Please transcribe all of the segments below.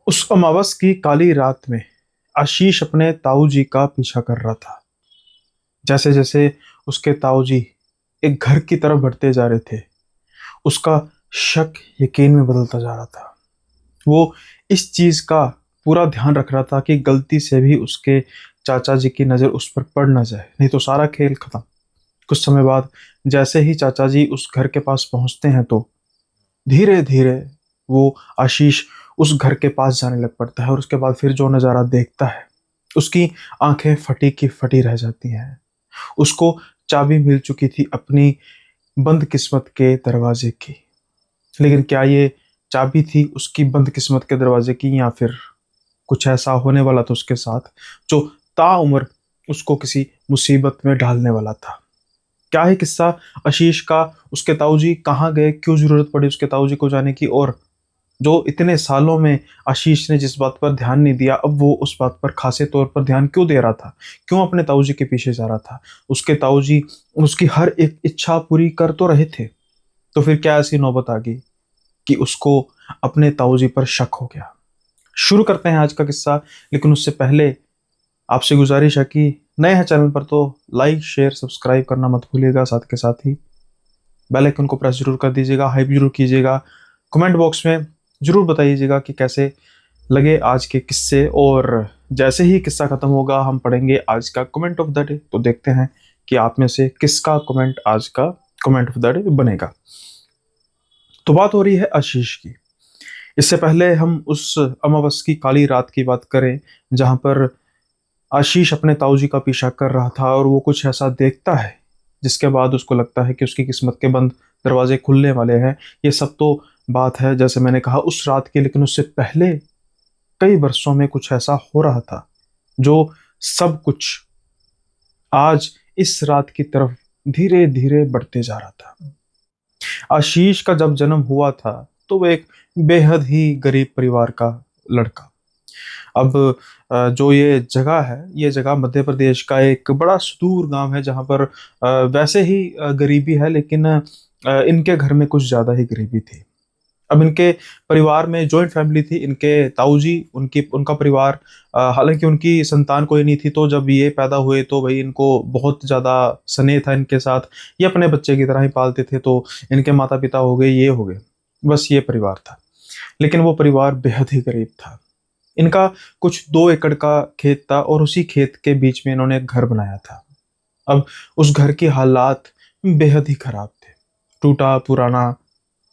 उस अमावस की काली रात में आशीष अपने ताऊ जी का पीछा कर रहा था। जैसे जैसे उसके ताऊ जी एक घर की तरफ बढ़ते जा रहे थे, उसका शक यकीन में बदलता जा रहा था। वो इस चीज का पूरा ध्यान रख रहा था कि गलती से भी उसके चाचा जी की नजर उस पर पड़ ना जाए, नहीं तो सारा खेल खत्म। कुछ समय बाद जैसे ही चाचा जी उस घर के पास पहुंचते हैं तो धीरे धीरे वो आशीष उस घर के पास जाने लग पड़ता है, और उसके बाद फिर जो नज़ारा देखता है, उसकी आंखें फटी की फटी रह जाती हैं। उसको चाबी मिल चुकी थी अपनी बंद किस्मत के दरवाजे की, लेकिन क्या ये चाबी थी उसकी बंद किस्मत के दरवाजे की, या फिर कुछ ऐसा होने वाला था उसके साथ जो ताउम्र उसको किसी मुसीबत में डालने वाला था। क्या है किस्सा आशीष का? उसके ताऊ जी कहाँ गए, क्यों जरूरत पड़ी उसके ताऊ जी को जाने की, और जो इतने सालों में आशीष ने जिस बात पर ध्यान नहीं दिया, अब वो उस बात पर खासे तौर पर ध्यान क्यों दे रहा था, क्यों अपने ताऊ जी के पीछे जा रहा था? उसके ताऊ जी उसकी हर एक इच्छा पूरी कर तो रहे थे, तो फिर क्या ऐसी नौबत आ गई कि उसको अपने ताऊ जी पर शक हो गया? शुरू करते हैं आज का किस्सा, लेकिन उससे पहले आपसे गुजारिश है कि नए हैं चैनल पर तो लाइक शेयर सब्सक्राइब करना मत भूलिएगा, साथ के साथ ही बेल आइकन को प्रेस जरूर कर दीजिएगा, हाइप जरूर कीजिएगा, कमेंट बॉक्स में जरूर बताइएगा कि कैसे लगे आज के किस्से। और जैसे ही किस्सा खत्म होगा हम पढ़ेंगे आज का कमेंट ऑफ द डे, तो देखते हैं कि आप में से किसका कमेंट आज का कमेंट ऑफ द डे बनेगा। तो बात हो रही है आशीष की। इससे पहले हम उस अमावस की काली रात की बात करें जहां पर आशीष अपने ताऊ जी का पीछा कर रहा था, और वो कुछ ऐसा देखता है जिसके बाद उसको लगता है कि उसकी किस्मत के बंद दरवाजे खुलने वाले हैं। ये सब तो बात है जैसे मैंने कहा उस रात की, लेकिन उससे पहले कई वर्षों में कुछ ऐसा हो रहा था जो सब कुछ आज इस रात की तरफ धीरे धीरे बढ़ते जा रहा था। आशीष का जब जन्म हुआ था तो वो एक बेहद ही गरीब परिवार का लड़का। अब जो ये जगह है, ये जगह मध्य प्रदेश का एक बड़ा सुदूर गांव है जहाँ पर वैसे ही गरीबी है, लेकिन इनके घर में कुछ ज़्यादा ही गरीबी थी। अब इनके परिवार में जॉइंट फैमिली थी, इनके ताऊ जी उनकी उनका परिवार, हालांकि उनकी संतान कोई नहीं थी, तो जब ये पैदा हुए तो भाई इनको बहुत ज़्यादा स्नेह था इनके साथ, ये अपने बच्चे की तरह ही पालते थे। तो इनके माता पिता हो गए, ये हो गए, बस ये परिवार था। लेकिन वो परिवार बेहद ही गरीब था। इनका कुछ 2 एकड़ का खेत था, और उसी खेत के बीच में इन्होंने एक घर बनाया था। अब उस घर के हालात बेहद ही खराब थे, टूटा पुराना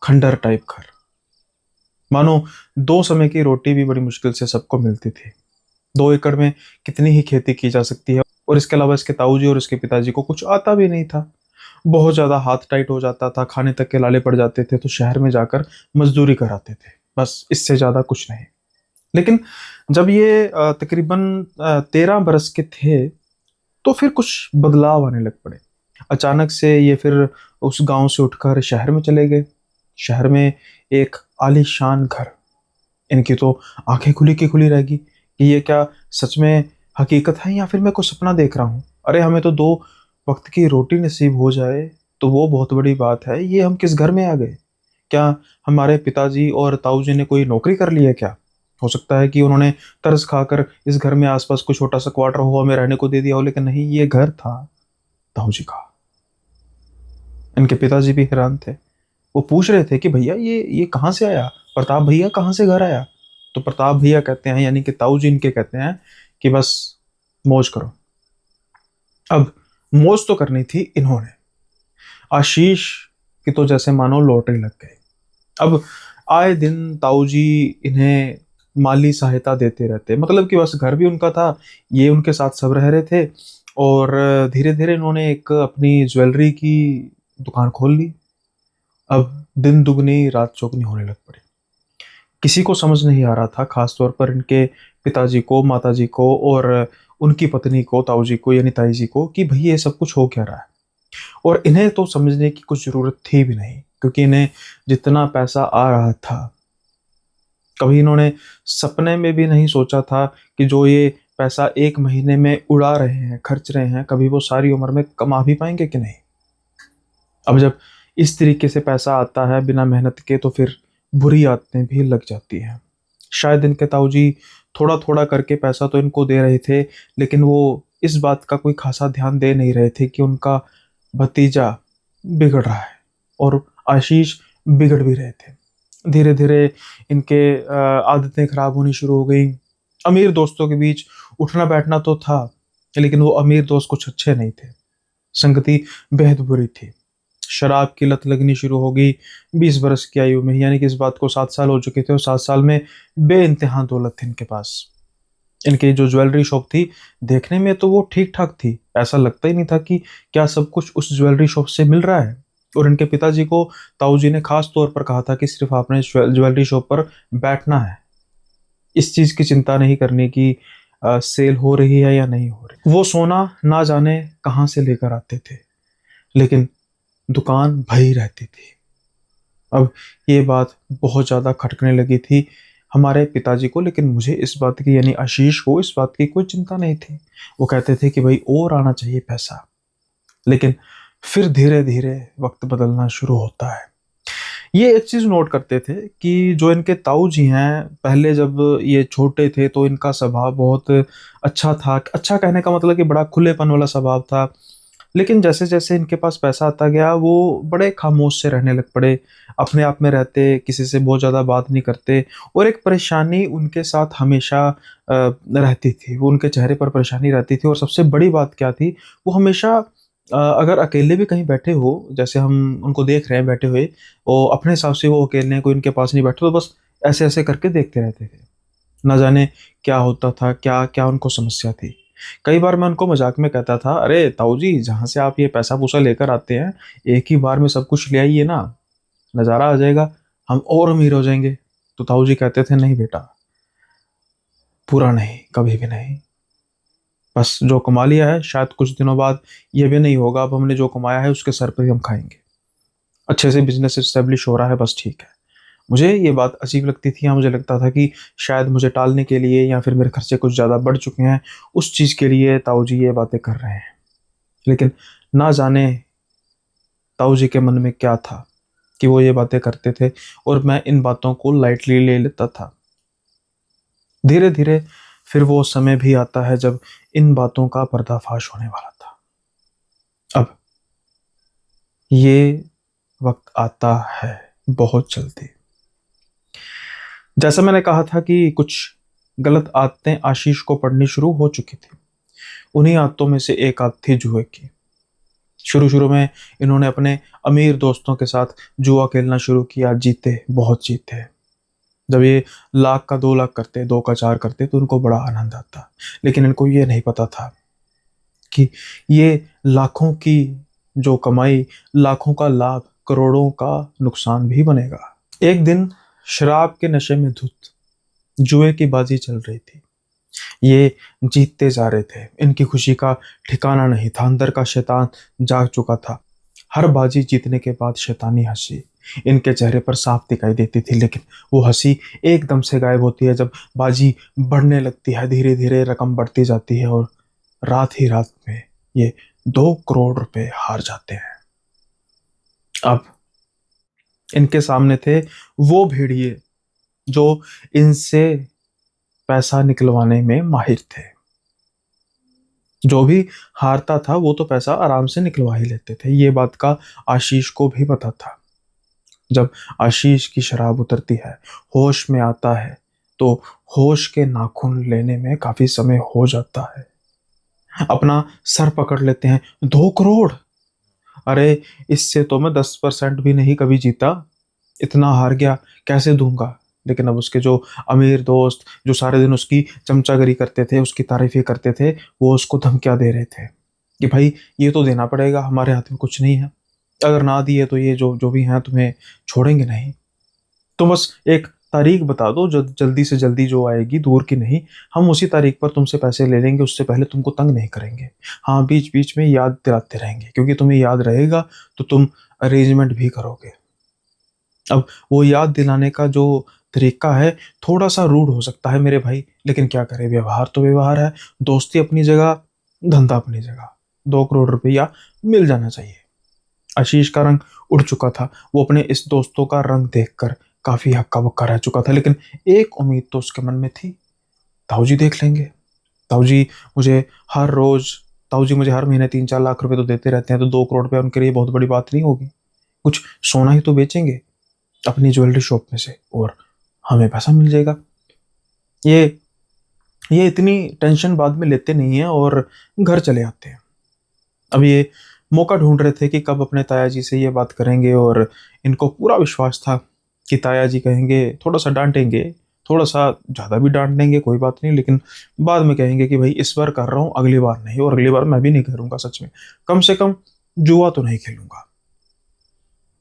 खंडर टाइप घर, मानो 2 समय की रोटी भी बड़ी मुश्किल से सबको मिलती थी। 2 एकड़ में कितनी ही खेती की जा सकती है, और इसके अलावा इसके ताऊजी और इसके पिताजी को कुछ आता भी नहीं था। बहुत ज्यादा हाथ टाइट हो जाता था, खाने तक के लाले पड़ जाते थे, तो शहर में जाकर मजदूरी कराते थे, बस इससे ज्यादा कुछ नहीं। लेकिन जब ये तकरीबन 13 बरस के थे तो फिर कुछ बदलाव आने लग पड़े। अचानक से ये फिर उस गांव से उठकर शहर में चले गए। शहर में एक आलीशान घर। इनकी तो आंखें खुली की खुली रहेगी कि ये क्या सच में हकीकत है या फिर मैं कुछ सपना देख रहा हूँ। अरे हमें तो 2 वक्त की रोटी नसीब हो जाए तो वो बहुत बड़ी बात है, ये हम किस घर में आ गए? क्या हमारे पिताजी और ताऊ जी ने कोई नौकरी कर ली है क्या? हो सकता है कि उन्होंने तरस खाकर इस घर में आसपास कोई छोटा सा क्वार्टर हो हमें रहने को दे दिया हो, लेकिन नहीं, ये घर था ताऊ जी का। इनके पिताजी भी हैरान थे। वो पूछ रहे थे कि भैया ये कहाँ से आया, प्रताप भैया कहाँ से घर आया? तो प्रताप भैया कहते हैं, यानी कि ताऊ जी इनके कहते हैं कि बस मौज करो। अब मौज तो करनी थी इन्होंने। आशीष की तो जैसे मानो लॉटरी लग गई। अब आए दिन ताऊ जी इन्हें माली सहायता देते रहते, मतलब कि बस घर भी उनका था, ये उनके साथ सब रह रहे थे। और धीरे धीरे इन्होंने एक अपनी ज्वेलरी की दुकान खोल ली। अब दिन दुगनी रात चौगनी होने लग पड़ी। किसी को समझ नहीं आ रहा था, खास तौर पर इनके पिताजी को, माताजी को और उनकी पत्नी को, ताऊ जी को यानी ताई जी को, कि भाई ये सब कुछ हो क्या रहा है। और इन्हें तो समझने की कुछ जरूरत थी भी नहीं, क्योंकि इन्हें जितना पैसा आ रहा था, कभी इन्होंने सपने में भी नहीं सोचा था कि जो ये पैसा एक महीने में उड़ा रहे हैं, खर्च रहे हैं, कभी वो सारी उम्र में कमा भी पाएंगे कि नहीं। अब जब इस तरीके से पैसा आता है बिना मेहनत के, तो फिर बुरी आदतें भी लग जाती हैं। शायद इनके ताऊजी थोड़ा थोड़ा करके पैसा तो इनको दे रहे थे, लेकिन वो इस बात का कोई खासा ध्यान दे नहीं रहे थे कि उनका भतीजा बिगड़ रहा है और आशीष बिगड़ भी रहे थे। धीरे धीरे इनके आदतें खराब होनी शुरू हो गई। अमीर दोस्तों के बीच उठना बैठना तो था, लेकिन वो अमीर दोस्त कुछ अच्छे नहीं थे। संगति बेहद बुरी थी। शराब की लत लगनी शुरू हो गई 20 बरस की आयु में, यानी कि इस बात को 7 साल हो चुके थे और 7 साल में बेइंतहा दौलत थी इनके पास। इनकी जो ज्वेलरी शॉप थी, देखने में तो वो ठीक ठाक थी, ऐसा लगता ही नहीं था कि क्या सब कुछ उस ज्वेलरी शॉप से मिल रहा है। और इनके पिताजी को ताऊ जी ने खास तौर पर कहा था कि सिर्फ आपने ज्वेलरी शॉप पर बैठना है, इस चीज की चिंता नहीं करनी कि सेल हो रही है या नहीं हो रही। वो सोना ना जाने कहाँ से लेकर आते थे, लेकिन दुकान भरी रहती थी। अब ये बात बहुत ज़्यादा खटकने लगी थी हमारे पिताजी को, लेकिन मुझे इस बात की, यानी आशीष को इस बात की कोई चिंता नहीं थी। वो कहते थे कि भाई और आना चाहिए पैसा। लेकिन फिर धीरे धीरे वक्त बदलना शुरू होता है। ये एक चीज़ नोट करते थे कि जो इनके ताऊ जी हैं, पहले जब ये छोटे थे तो इनका स्वभाव बहुत अच्छा था। अच्छा कहने का मतलब कि बड़ा खुलेपन वाला स्वभाव था। लेकिन जैसे जैसे इनके पास पैसा आता गया, वो बड़े खामोश से रहने लग पड़े, अपने आप में रहते, किसी से बहुत ज़्यादा बात नहीं करते। और एक परेशानी उनके साथ हमेशा रहती थी, वो उनके चेहरे पर परेशानी रहती थी। और सबसे बड़ी बात क्या थी, वो हमेशा अगर अकेले भी कहीं बैठे हो, जैसे हम उनको देख रहे हैं बैठे हुए, और अपने हिसाब से वो अकेले हैं, कोई उनके पास नहीं बैठे, तो बस ऐसे ऐसे करके देखते रहते थे। ना जाने क्या होता था, क्या क्या उनको समस्या थी। कई बार मैं उनको मजाक में कहता था, अरे ताऊ जी, जहाँ से आप ये पैसा पूसा लेकर आते हैं, एक ही बार में सब कुछ ले आइए ना, नज़ारा आ जाएगा, हम और अमीर हो जाएंगे। तो ताऊ जी कहते थे, नहीं बेटा, पूरा नहीं, कभी भी नहीं। बस जो कमा लिया है, शायद कुछ दिनों बाद ये भी नहीं होगा, अब हमने जो कमाया है उसके सर पर ही हम खाएंगे। अच्छे से बिजनेस इस्टेब्लिश हो रहा है, बस ठीक है। मुझे ये बात अजीब लगती थी, या मुझे लगता था कि शायद मुझे टालने के लिए, या फिर मेरे खर्चे कुछ ज़्यादा बढ़ चुके हैं, उस चीज़ के लिए ताऊ जी ये बातें कर रहे हैं। लेकिन ना जाने ताऊ जी के मन में क्या था कि वो ये बातें करते थे और मैं इन बातों को लाइटली ले लेता था। धीरे धीरे फिर वो समय भी आता है जब इन बातों का पर्दाफाश होने वाला था। अब ये वक्त आता है बहुत जल्दी। जैसा मैंने कहा था कि कुछ गलत आदतें आशीष को पड़नी शुरू हो चुकी थी। उन्हीं आदतों में से एक आदत थी जुए की। शुरू शुरू में इन्होंने अपने अमीर दोस्तों के साथ जुआ खेलना शुरू किया, जीते, बहुत जीते। जब ये 1 लाख का 2 लाख करते, 2 का 4 करते, तो उनको बड़ा आनंद आता। लेकिन इनको ये नहीं पता था कि ये लाखों की जो कमाई, लाखों का लाभ, करोड़ों का नुकसान भी बनेगा। एक दिन शराब के नशे में धुत जुए की बाजी चल रही थी। ये जीतते जा रहे थे, इनकी खुशी का ठिकाना नहीं था। अंदर का शैतान जाग चुका था। हर बाजी जीतने के बाद शैतानी हंसी इनके चेहरे पर साफ दिखाई देती थी, लेकिन वो हंसी एकदम से गायब होती है जब बाजी बढ़ने लगती है। धीरे धीरे रकम बढ़ती जाती है और रात ही रात में ये 2 करोड़ रुपए हार जाते हैं। अब इनके सामने थे वो भेड़िए जो इनसे पैसा निकलवाने में माहिर थे। जो भी हारता था वो तो पैसा आराम से निकलवा ही लेते थे। ये बात का आशीष को भी पता था। जब आशीष की शराब उतरती है, होश में आता है, तो होश के नाखून लेने में काफी समय हो जाता है। अपना सर पकड़ लेते हैं। 2 करोड़, अरे इससे तो मैं 10% भी नहीं कभी जीता, इतना हार गया, कैसे दूंगा। लेकिन अब उसके जो अमीर दोस्त, जो सारे दिन उसकी चमचागिरी करते थे, उसकी तारीफें करते थे, वो उसको धमकियां दे रहे थे कि भाई ये तो देना पड़ेगा, हमारे हाथ में कुछ नहीं है, अगर ना दिए तो ये जो जो भी हैं तुम्हें छोड़ेंगे नहीं। तो बस एक तारीख बता दो, जो जल्दी से जल्दी जो आएगी, दूर की नहीं, हम उसी तारीख पर तुमसे पैसे ले लेंगे, उससे पहले तुमको तंग नहीं करेंगे। हाँ, बीच बीच में याद दिलाते रहेंगे, क्योंकि तुम्हें याद रहेगा तो तुम अरेंजमेंट भी करोगे। अब वो याद दिलाने का जो तरीका है, थोड़ा सा रूड हो सकता है मेरे भाई, लेकिन क्या करें, व्यवहार तो व्यवहार है। दोस्ती अपनी जगह, धंधा अपनी जगह। 2 करोड़ रुपया मिल जाना चाहिए। आशीष का रंग उड़ चुका था। वो अपने इस दोस्तों का रंग देखकर काफी हक्का बक्का रह चुका था, लेकिन एक उम्मीद तो उसके मन में थी, ताऊ जी देख लेंगे। ताऊ जी मुझे हर रोज ताऊ जी मुझे हर महीने 3-4 लाख रुपए तो देते रहते हैं, तो 2 करोड़ रुपए उनके लिए बहुत बड़ी बात नहीं होगी। कुछ सोना ही तो बेचेंगे अपनी ज्वेलरी शॉप में से और हमें पैसा मिल जाएगा। ये ये इतनी टेंशन बाद में लेते नहीं है और घर चले आते हैं। अब ये मौका ढूंढ रहे थे कि कब अपने ताया जी से ये बात करेंगे, और इनको पूरा विश्वास था कि ताया जी कहेंगे, थोड़ा सा डांटेंगे, थोड़ा सा ज़्यादा भी डांट देंगे कोई बात नहीं, लेकिन बाद में कहेंगे कि भाई इस बार कर रहा हूँ, अगली बार नहीं, और अगली बार मैं भी नहीं करूँगा, सच में कम से कम जुआ तो नहीं खेलूंगा।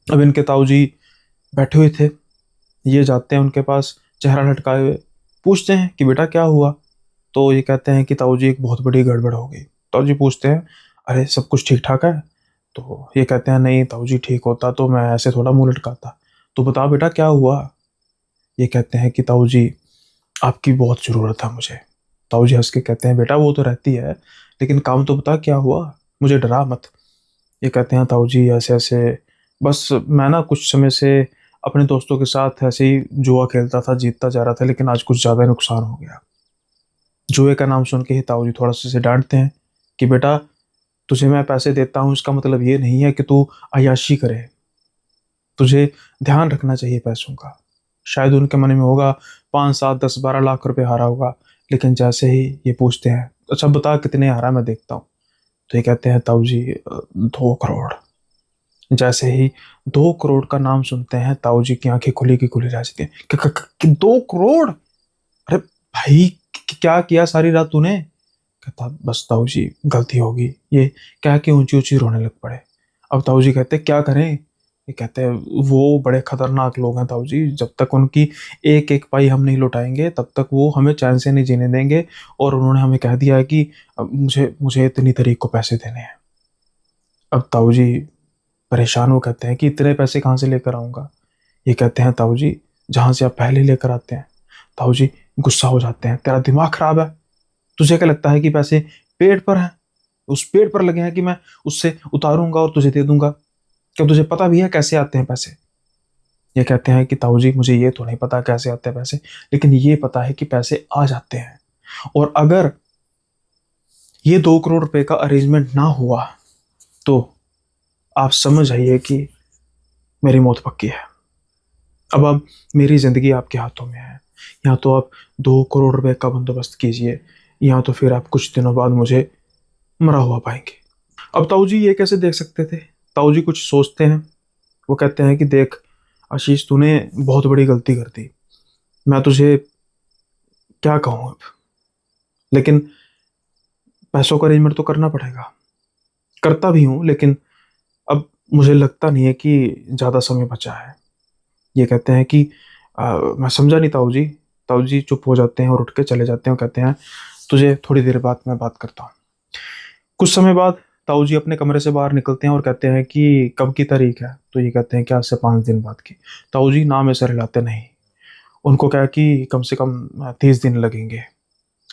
अब इनके ताऊ जी बैठे हुए थे, ये जाते हैं उनके पास चेहरा लटकाए हुए, पूछते हैं कि बेटा क्या हुआ। तो ये कहते हैं कि ताऊ जी एक बहुत बड़ी गड़बड़ हो गई। ताऊ जी पूछते हैं अरे सब कुछ ठीक ठाक है। तो ये कहते हैं नहीं ताऊ जी, ठीक होता तो मैं ऐसे थोड़ा मुंह लटकाता। तो बता बेटा क्या हुआ। ये कहते हैं कि ताऊ जी आपकी बहुत ज़रूरत है मुझे। ताऊ जी हंस के कहते हैं बेटा वो तो रहती है, लेकिन काम तो बता क्या हुआ, मुझे डरा मत। ये कहते हैं ताऊ जी ऐसे ऐसे, बस मैं ना कुछ समय से अपने दोस्तों के साथ ऐसे ही जुआ खेलता था, जीतता जा रहा था, लेकिन आज कुछ ज़्यादा नुकसान हो गया। जुए का नाम सुन के ही ताऊ जी थोड़ा सा से डांटते हैं कि बेटा तुझे मैं पैसे देता हूँ इसका मतलब ये नहीं है कि तू अय्याशी करे, तुझे ध्यान रखना चाहिए पैसों का। शायद उनके मन में होगा 5, 7, 10, 12 लाख रुपए हारा होगा, लेकिन जैसे ही ये पूछते हैं अच्छा बता कितने हारा, मैं देखता हूँ। तो ये कहते हैं ताऊ जी 2 करोड़। जैसे ही 2 करोड़ का नाम सुनते हैं ताऊ जी की आंखें खुली की खुली रह जाती हैं कि 2 करोड़, अरे भाई क्या किया सारी रात तूने। कहता बस ताऊ जी गलती होगी, ये कह के ऊंची ऊंची रोने लग पड़े। अब ताऊ जी कहते क्या करें। ये कहते हैं वो बड़े खतरनाक लोग हैं ताऊ जी, जब तक उनकी एक एक पाई हम नहीं लौटाएंगे तब तक वो हमें चैन से नहीं जीने देंगे, और उन्होंने हमें कह दिया है कि मुझे मुझे इतनी तारीख को पैसे देने हैं। अब ताऊ जी परेशान हो कहते हैं कि इतने पैसे कहाँ से लेकर आऊँगा। ये कहते हैं ताऊ जी जहाँ से आप पहले लेकर आते हैं। ताऊ जी गुस्सा हो जाते हैं, तेरा दिमाग खराब है, तुझे क्या लगता है कि पैसे पेड़ पर हैं, उस पेड़ पर लगे हैं कि मैं उससे उतारूंगा और तुझे दे दूंगा, क्या तुझे पता भी है कैसे आते हैं पैसे। ये कहते हैं कि ताऊ जी मुझे ये तो नहीं पता कैसे आते हैं पैसे, लेकिन ये पता है कि पैसे आ जाते हैं, और अगर ये 2 करोड़ रुपए का अरेंजमेंट ना हुआ तो आप समझ आइए कि मेरी मौत पक्की है। अब मेरी ज़िंदगी आपके हाथों में है, या तो आप 2 करोड़ रुपए का बंदोबस्त कीजिए, या तो फिर आप कुछ दिनों बाद मुझे मरा हुआ पाएंगे। अब ताऊ जी ये कैसे देख सकते थे। ताऊ जी कुछ सोचते हैं, वो कहते हैं कि देख आशीष तूने बहुत बड़ी गलती कर दी, मैं तुझे क्या कहूँ अब, लेकिन पैसों का अरेंजमेंट तो करना पड़ेगा, करता भी हूँ, लेकिन अब मुझे लगता नहीं है कि ज़्यादा समय बचा है। ये कहते हैं कि मैं समझा नहीं ताऊ जी। ताऊ जी चुप हो जाते हैं और उठ के चले जाते हैं और कहते हैं तुझे थोड़ी देर बाद मैं बात करता हूँ। कुछ समय बाद ताऊ जी अपने कमरे से बाहर निकलते हैं और कहते हैं कि कब की तारीख है। तो ये कहते हैं कि आज से 5 दिन बाद की। ताऊ जी नाम ऐसे हिलाते नहीं, उनको क्या है कि कम से कम 30 दिन लगेंगे,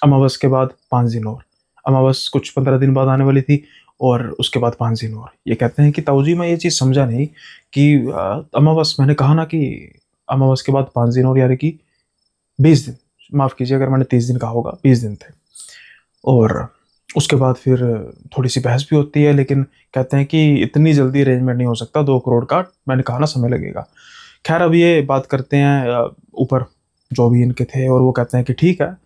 अमावस के बाद 5 दिन और, अमावस कुछ 15 दिन बाद आने वाली थी, और उसके बाद 5 दिन और। ये कहते हैं कि ताऊ जी मैं ये चीज़ समझा नहीं कि अमावस, मैंने कहा ना कि अमावस के बाद 5 दिन और, यानी कि 20 दिन, माफ़ कीजिए अगर मैंने 30 दिन कहा होगा, 20 दिन थे। और उसके बाद फिर थोड़ी सी बहस भी होती है, लेकिन कहते हैं कि इतनी जल्दी अरेंजमेंट नहीं हो सकता 2 करोड़ का, मैंने कहा ना समय लगेगा। खैर अब ये बात करते हैं ऊपर जो भी इनके थे, और वो कहते हैं कि ठीक है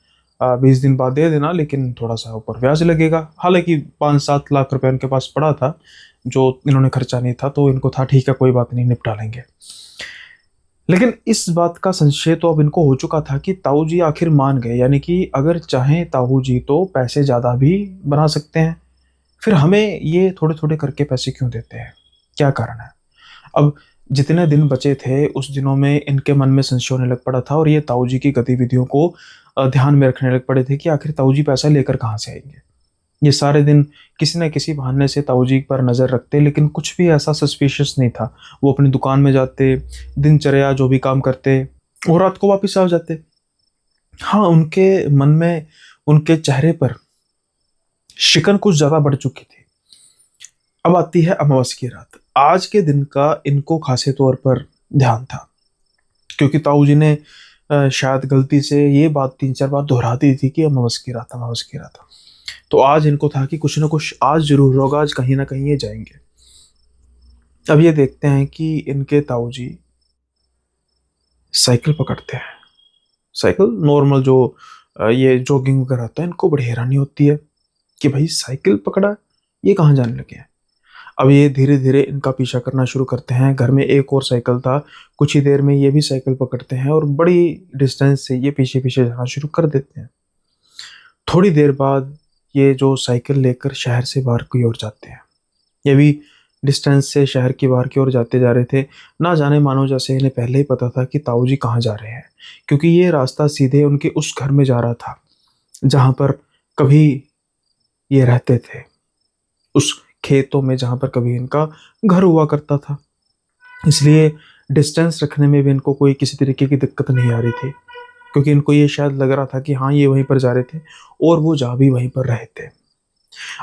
20 दिन बाद दे देना, लेकिन थोड़ा सा ऊपर ब्याज लगेगा। हालांकि 5-7 लाख रुपए उनके पास पड़ा था जो इन्होंने खर्चा नहीं था, तो इनको था ठीक है कोई बात नहीं निपटा लेंगे। लेकिन इस बात का संशय तो अब इनको हो चुका था कि ताऊ जी आखिर मान गए, यानी कि अगर चाहें ताऊ जी तो पैसे ज़्यादा भी बना सकते हैं, फिर हमें ये थोड़े थोड़े करके पैसे क्यों देते हैं, क्या कारण है। अब जितने दिन बचे थे उस दिनों में इनके मन में संशय होने लग पड़ा था, और ये ताऊ जी की गतिविधियों को ध्यान में रखने लग पड़े थे कि आखिर ताऊ जी पैसा लेकर कहाँ से आएंगे। ये सारे दिन किसी न किसी बहाने से ताऊ जी पर नज़र रखते, लेकिन कुछ भी ऐसा सस्पिशियस नहीं था। वो अपनी दुकान में जाते, दिनचर्या जो भी काम करते, और रात को वापस आ जाते। हाँ उनके मन में, उनके चेहरे पर शिकन कुछ ज़्यादा बढ़ चुकी थी। अब आती है अमावस की रात। आज के दिन का इनको खासे तौर पर ध्यान था, क्योंकि ताऊ जी ने शायद गलती से ये बात 3-4 बार दोहरा दी थी कि मैं बस की रहा था, मैं बस की रहा था। तो आज इनको था कि कुछ ना कुछ आज जरूर होगा, आज कहीं ना कहीं ये जाएंगे। अब ये देखते हैं कि इनके ताऊ जी साइकिल पकड़ते हैं। साइकिल नॉर्मल जो ये जॉगिंग वगैरह होता है, इनको बड़ी हैरानी होती है कि भाई साइकिल पकड़ा, ये कहाँ जाने लगे हैं। अब ये धीरे धीरे इनका पीछा करना शुरू करते हैं। घर में एक और साइकिल था, कुछ ही देर में ये भी साइकिल पकड़ते हैं और बड़ी डिस्टेंस से ये पीछे पीछे जाना शुरू कर देते हैं। थोड़ी देर बाद ये जो साइकिल लेकर शहर से बाहर की ओर जाते हैं। ये भी डिस्टेंस से शहर की बाहर की ओर जाते जा रहे थे। ना जाने मानो जैसे इन्हें पहले ही पता था कि ताऊ जी कहाँ जा रहे हैं, क्योंकि ये रास्ता सीधे उनके उस घर में जा रहा था जहाँ पर कभी ये रहते थे, उस खेतों में जहाँ पर कभी इनका घर हुआ करता था। इसलिए डिस्टेंस रखने में भी इनको कोई किसी तरीके की दिक्कत नहीं आ रही थी, क्योंकि इनको ये शायद लग रहा था कि हाँ ये वहीं पर जा रहे थे और वो जा भी वहीं पर रहे थे।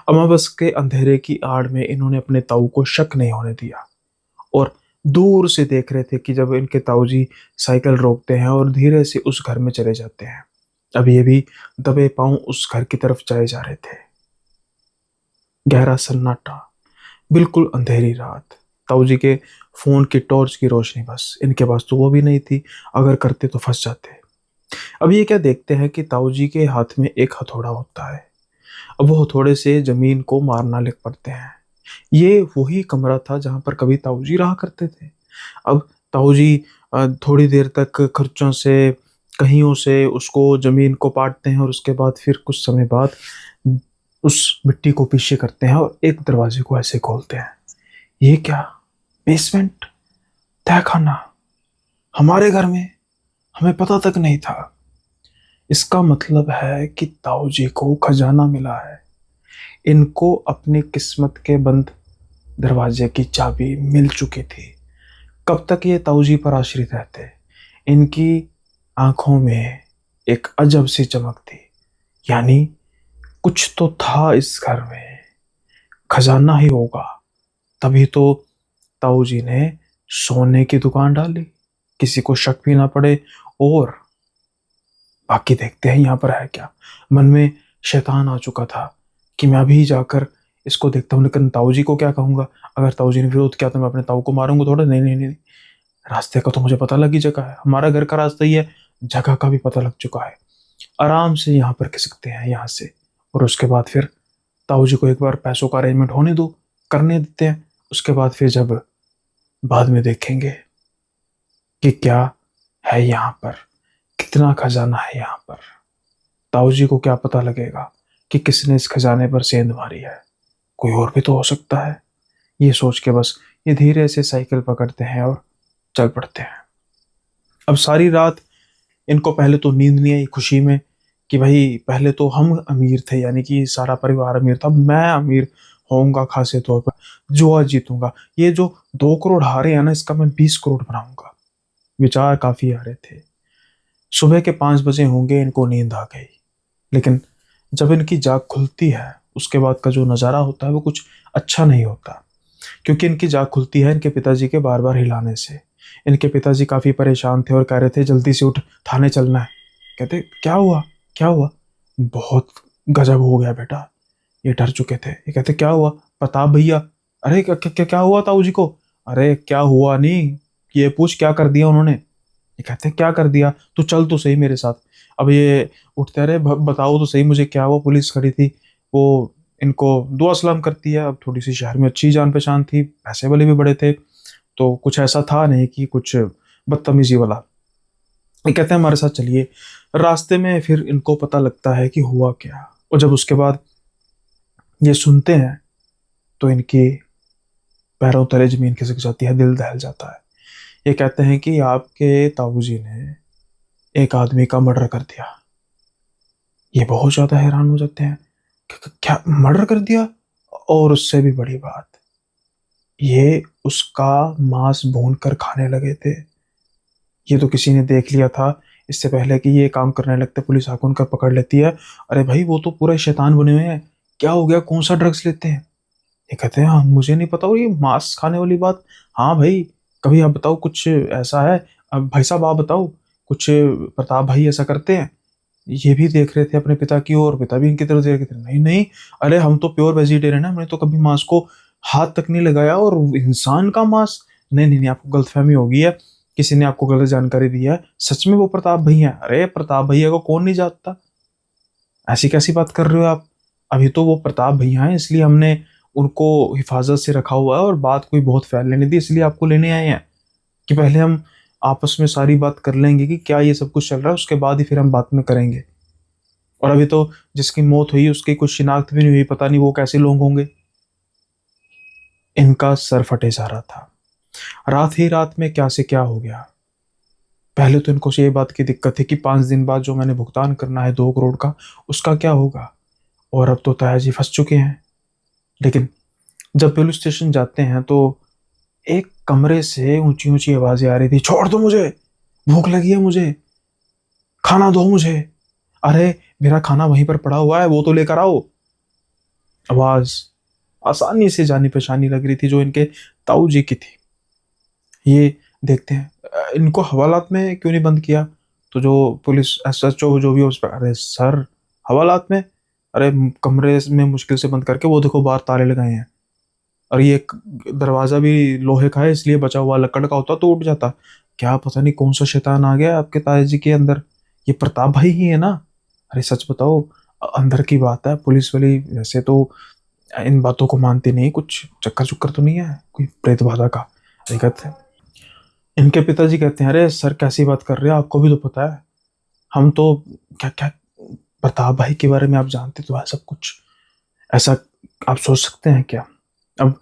अमावस के अंधेरे की आड़ में इन्होंने अपने ताऊ को शक नहीं होने दिया और दूर से देख रहे थे कि जब इनके ताऊ जी साइकिल रोकते हैं और धीरे से उस घर में चले जाते हैं। अब ये भी दबे पांव उस घर की तरफ जाए जा रहे थे। गहरा सन्नाटा, बिल्कुल अंधेरी रात। ताऊ जी के फोन की टॉर्च की रोशनी बस, इनके पास तो वो भी नहीं थी, अगर करते तो फंस जाते। अब ये क्या देखते हैं कि ताऊ जी के हाथ में एक हथौड़ा होता है। अब वो हथौड़े से जमीन को मारना लग पड़ते हैं। ये वही कमरा था जहां पर कभी ताऊ जी रहा करते थे। अब ताऊ जी थोड़ी देर तक खर्चों से, कहियों से उसको जमीन को पाटते हैं और उसके बाद फिर कुछ समय बाद उस मिट्टी को पीछे करते हैं और एक दरवाजे को ऐसे खोलते हैं। ये क्या, बेसमेंट, तहखाना, हमारे घर में, हमें पता तक नहीं था। इसका मतलब है कि ताऊ जी को खजाना मिला है। इनको अपनी किस्मत के बंद दरवाजे की चाबी मिल चुकी थी। कब तक ये ताऊ जी पर आश्रित रहते। इनकी आंखों में एक अजब सी चमक थी, यानी कुछ तो था इस घर में, खजाना ही होगा। तभी तो ताऊ जी ने सोने की दुकान डाली, किसी को शक भी ना पड़े। और बाकी देखते हैं यहाँ पर है क्या। मन में शैतान आ चुका था कि मैं अभी जाकर इसको देखता हूँ, लेकिन ताऊ जी को क्या कहूंगा। अगर ताऊ जी ने विरोध किया तो मैं अपने ताऊ को मारूंगा थोड़ा। नहीं नहीं नहीं, रास्ते का तो मुझे पता लगी, जगह है, हमारा घर का रास्ता ही है, जगह का भी पता लग चुका है। आराम से यहाँ पर खिसकते हैं यहाँ से, और उसके बाद फिर ताऊ जी को एक बार पैसों का अरेंजमेंट होने दो, करने देते हैं। उसके बाद फिर जब बाद में देखेंगे कि क्या है यहाँ पर, कितना खजाना है यहाँ पर। ताऊ जी को क्या पता लगेगा कि किसने इस खजाने पर सेंध मारी है, कोई और भी तो हो सकता है। ये सोच के बस ये धीरे से साइकिल पकड़ते हैं और चल पड़ते हैं। अब सारी रात इनको पहले तो नींद नहीं आई, खुशी में कि भाई पहले तो हम अमीर थे, यानी कि सारा परिवार अमीर था, मैं अमीर होऊंगा खासे तौर पर, जुआ जीतूंगा, ये जो 2 करोड़ हारे हैं ना, इसका मैं 20 करोड़ बनाऊंगा। विचार काफी आ रहे थे। सुबह के 5 बजे होंगे, इनको नींद आ गई। लेकिन जब इनकी जाग खुलती है, उसके बाद का जो नज़ारा होता है वो कुछ अच्छा नहीं होता, क्योंकि इनकी जाग खुलती है इनके पिताजी के बार बार हिलाने से। इनके पिताजी काफ़ी परेशान थे और कह रहे थे जल्दी से उठ, थाने चलना है। कहते क्या हुआ, क्या हुआ। बहुत गजब हो गया बेटा। ये डर चुके थे। ये कहते क्या हुआ प्रताप भैया। अरे क्या क्या, क्या हुआ ताऊ जी को। अरे क्या हुआ नहीं, ये पूछ क्या कर दिया उन्होंने। ये कहते क्या कर दिया, तू चल तो सही मेरे साथ। अब ये उठते, अरे बताओ तो सही मुझे क्या हुआ। पुलिस खड़ी थी, वो इनको दुआ सलाम करती है। अब थोड़ी सी शहर में अच्छी जान पहचान थी, पैसे वाले भी बड़े थे, तो कुछ ऐसा था नहीं कि कुछ बदतमीजी वाला। ये कहते हैं हमारे साथ चलिए। रास्ते में फिर इनको पता लगता है कि हुआ क्या, और जब उसके बाद ये सुनते हैं तो इनकी पैरों तले जमीन खिसक जाती है, दिल दहल जाता है। ये कहते हैं कि आपके ताऊजी ने एक आदमी का मर्डर कर दिया। ये बहुत ज्यादा हैरान हो जाते हैं कि क्या मर्डर कर दिया। और उससे भी बड़ी बात, ये उसका मांस भून कर खाने लगे थे। ये तो किसी ने देख लिया था इससे पहले कि ये काम करने लगते, पुलिस आकर उनका पकड़ लेती है। अरे भाई वो तो पूरे शैतान बने हुए हैं, क्या हो गया, कौन सा ड्रग्स लेते हैं। ये कहते हैं हाँ मुझे नहीं पता, और ये मांस खाने वाली बात, हाँ भाई कभी आप बताओ कुछ ऐसा है। अब भाई साहब आप बताओ, कुछ प्रताप भाई ऐसा करते हैं? ये भी देख रहे थे अपने पिता की ओर, पिता भी इनकी तरफ देख रहे थे, नहीं नहीं, अरे हम तो प्योर वेजिटेरियन है, हमने तो कभी मांस को हाथ तक नहीं लगाया, और इंसान का मांस, नहीं नहीं नहीं, आपको गलतफहमी हो गई है, किसी ने आपको गलत जानकारी दी है, सच में वो प्रताप भैया है। अरे प्रताप भैया को कौन नहीं जानता, ऐसी कैसी बात कर रहे हो आप? अभी तो वो प्रताप भैया हैं, इसलिए हमने उनको हिफाजत से रखा हुआ है, और बात कोई बहुत फैलने नहीं दी, इसलिए आपको लेने आए हैं कि पहले हम आपस में सारी बात कर लेंगे कि क्या ये सब कुछ चल रहा है, उसके बाद ही फिर हम बात में करेंगे। और अभी तो जिसकी मौत हुई उसकी कुछ शिनाख्त भी नहीं हुई, पता नहीं वो कैसे लोग होंगे। इनका सर फटे जा रहा था। रात ही रात में क्या से क्या हो गया। पहले तो इनको ये बात की दिक्कत थी कि 5 दिन बाद जो मैंने भुगतान करना है 2 करोड़ का, उसका क्या होगा। और अब तो ताया जी फंस चुके हैं। लेकिन जब पुलिस स्टेशन जाते हैं तो एक कमरे से ऊंची ऊंची आवाजें आ रही थी, छोड़ दो मुझे, भूख लगी है मुझे, खाना दो मुझे, अरे मेरा खाना वहीं पर पड़ा हुआ है, वो तो लेकर आओ। आवाज आसानी से जानी पहचानी लग रही थी, जो इनके ताऊ जी की थी। ये देखते हैं, इनको हवालात में क्यों नहीं बंद किया? तो जो पुलिस एसएचओ जो भी हो, उस पर, अरे सर हवालात में, अरे कमरे में मुश्किल से बंद करके, वो देखो बाहर ताले लगाए हैं, और ये दरवाजा भी लोहे का है, इसलिए बचा हुआ, लकड़ का होता तो उठ जाता। क्या पता नहीं कौन सा शैतान आ गया आपके ताया जी के अंदर, ये प्रताप भाई ही है ना? अरे सच बताओ, अंदर की बात है, पुलिस वाली वैसे तो इन बातों को मानती नहीं, कुछ चक्कर चुक्कर तो नहीं है कोई प्रेत बाधा का? हकीकत है। इनके पिताजी कहते हैं, अरे सर कैसी बात कर रहे हैं, आपको भी तो पता है, हम तो क्या क्या, प्रताप भाई के बारे में आप जानते तो है सब कुछ, ऐसा आप सोच सकते हैं क्या? अब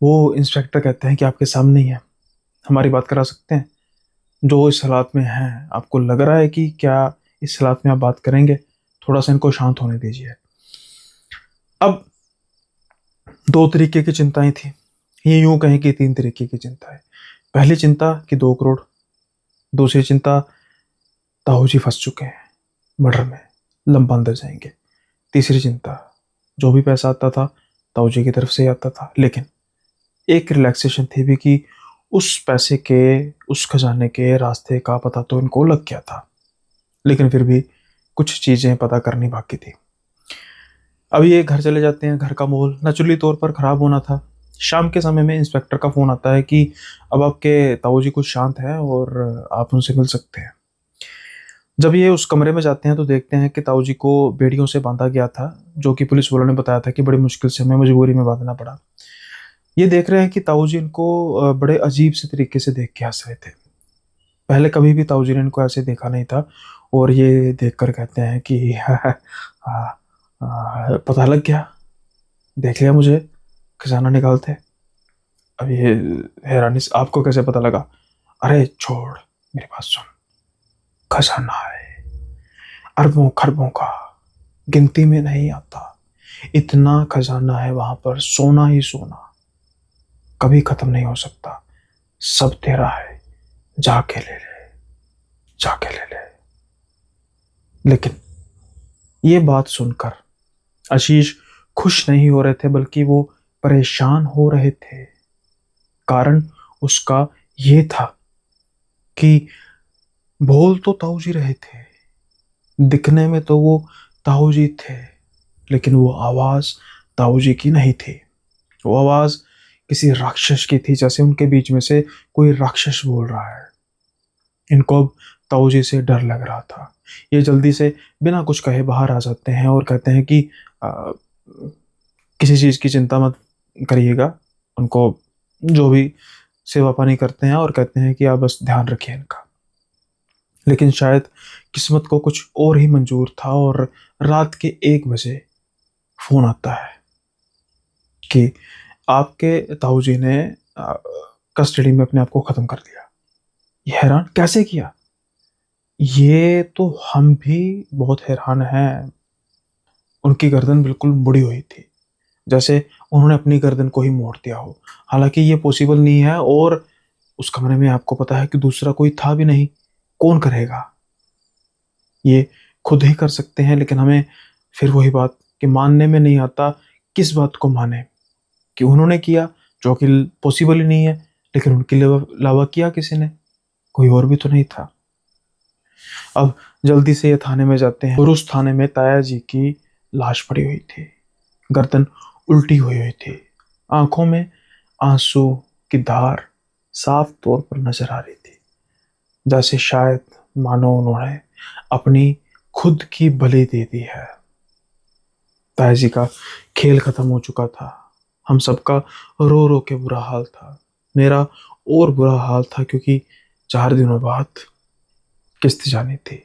वो इंस्पेक्टर कहते हैं कि आपके सामने ही है, हमारी बात करा सकते हैं, जो इस हालात में है, आपको लग रहा है कि क्या इस हालात में आप बात करेंगे? थोड़ा सा इनको शांत होने दीजिए। अब 2 तरीके की चिंताएं थी, ये यूं कहें कि 3 तरीके की चिंता है। पहली चिंता कि 2 करोड़, दूसरी चिंता ताऊ जी फंस चुके हैं मर्डर में, लंबा अंदर जाएंगे, तीसरी चिंता जो भी पैसा आता था ताऊ जी की तरफ से ही आता था, लेकिन एक रिलैक्सेशन थी भी कि उस पैसे के, उस खजाने के रास्ते का पता तो इनको लग गया था, लेकिन फिर भी कुछ चीजें पता करनी बाकी थी। अब ये घर चले जाते हैं, घर का माहौल नेचुरली तौर पर खराब होना था। शाम के समय में इंस्पेक्टर का फोन आता है कि अब आपके ताऊ जी कुछ शांत हैं और आप उनसे मिल सकते हैं। जब ये उस कमरे में जाते हैं तो देखते हैं कि ताऊ जी को बेड़ियों से बांधा गया था, जो कि पुलिस वालों ने बताया था कि बड़ी मुश्किल से, हमें मजबूरी में बांधना पड़ा। ये देख रहे हैं कि ताऊ जी इनको बड़े अजीब से तरीके से देख के हंस रहे थे। पहले कभी भी ताऊ जी ने इनको ऐसे देखा नहीं था, और ये देखकर कहते हैं कि पता लग गया, देख लिया मुझे खजाना निकालते। अब ये हैरानी से, आपको कैसे पता लगा? अरे छोड़, मेरी बात सुन, खजाना है अरबों खरबों का, गिनती में नहीं आता, इतना खजाना है वहां पर, सोना ही सोना, कभी खत्म नहीं हो सकता, सब तेरा है, जाके ले ले, जाके ले ले। लेकिन ये बात सुनकर आशीष खुश नहीं हो रहे थे, बल्कि वो परेशान हो रहे थे। कारण उसका ये था कि बोल तो ताऊ जी रहे थे, दिखने में तो वो ताऊ जी थे, लेकिन वो आवाज ताऊ जी की नहीं थी। वो आवाज किसी राक्षस की थी, जैसे उनके बीच में से कोई राक्षस बोल रहा है। इनको अब ताऊ जी से डर लग रहा था। ये जल्दी से बिना कुछ कहे बाहर आ जाते हैं और कहते हैं कि किसी चीज की चिंता मत करिएगा। उनको जो भी सेवा पानी करते हैं और कहते हैं कि आप बस ध्यान रखिए इनका। लेकिन शायद किस्मत को कुछ और ही मंजूर था, और रात के 1 बजे फोन आता है कि आपके ताऊ जी ने कस्टडी में अपने आप को खत्म कर दिया। ये हैरान कैसे किया? ये तो हम भी बहुत हैरान हैं। उनकी गर्दन बिल्कुल मुड़ी हुई थी, जैसे उन्होंने अपनी गर्दन को ही मोड़ दिया हो। हालांकि ये पॉसिबल नहीं है, और उस कमरे में आपको पता है कि दूसरा कोई था भी नहीं, कौन करेगा? ये खुद ही कर सकते हैं, लेकिन हमें फिर वही बात कि मानने में नहीं आता, किस बात को माने कि उन्होंने किया जो कि पॉसिबल ही नहीं है, लेकिन उनके अलावा किया किसी ने। कोई और भी तो नहीं था। अब जल्दी से ये थाने में जाते हैं और उस थाने में ताया जी की लाश पड़ी हुई थी। गर्दन उल्टी हुई हुई थी, आंखों में आंसू की धार साफ तौर पर नजर आ रही थी, जैसे शायद मानो उन्होंने अपनी खुद की बलि दे दी है। ताया जी का खेल खत्म हो चुका था। हम सबका रो रो के बुरा हाल था। मेरा और बुरा हाल था क्योंकि 4 दिनों बाद किस्त जानी थी।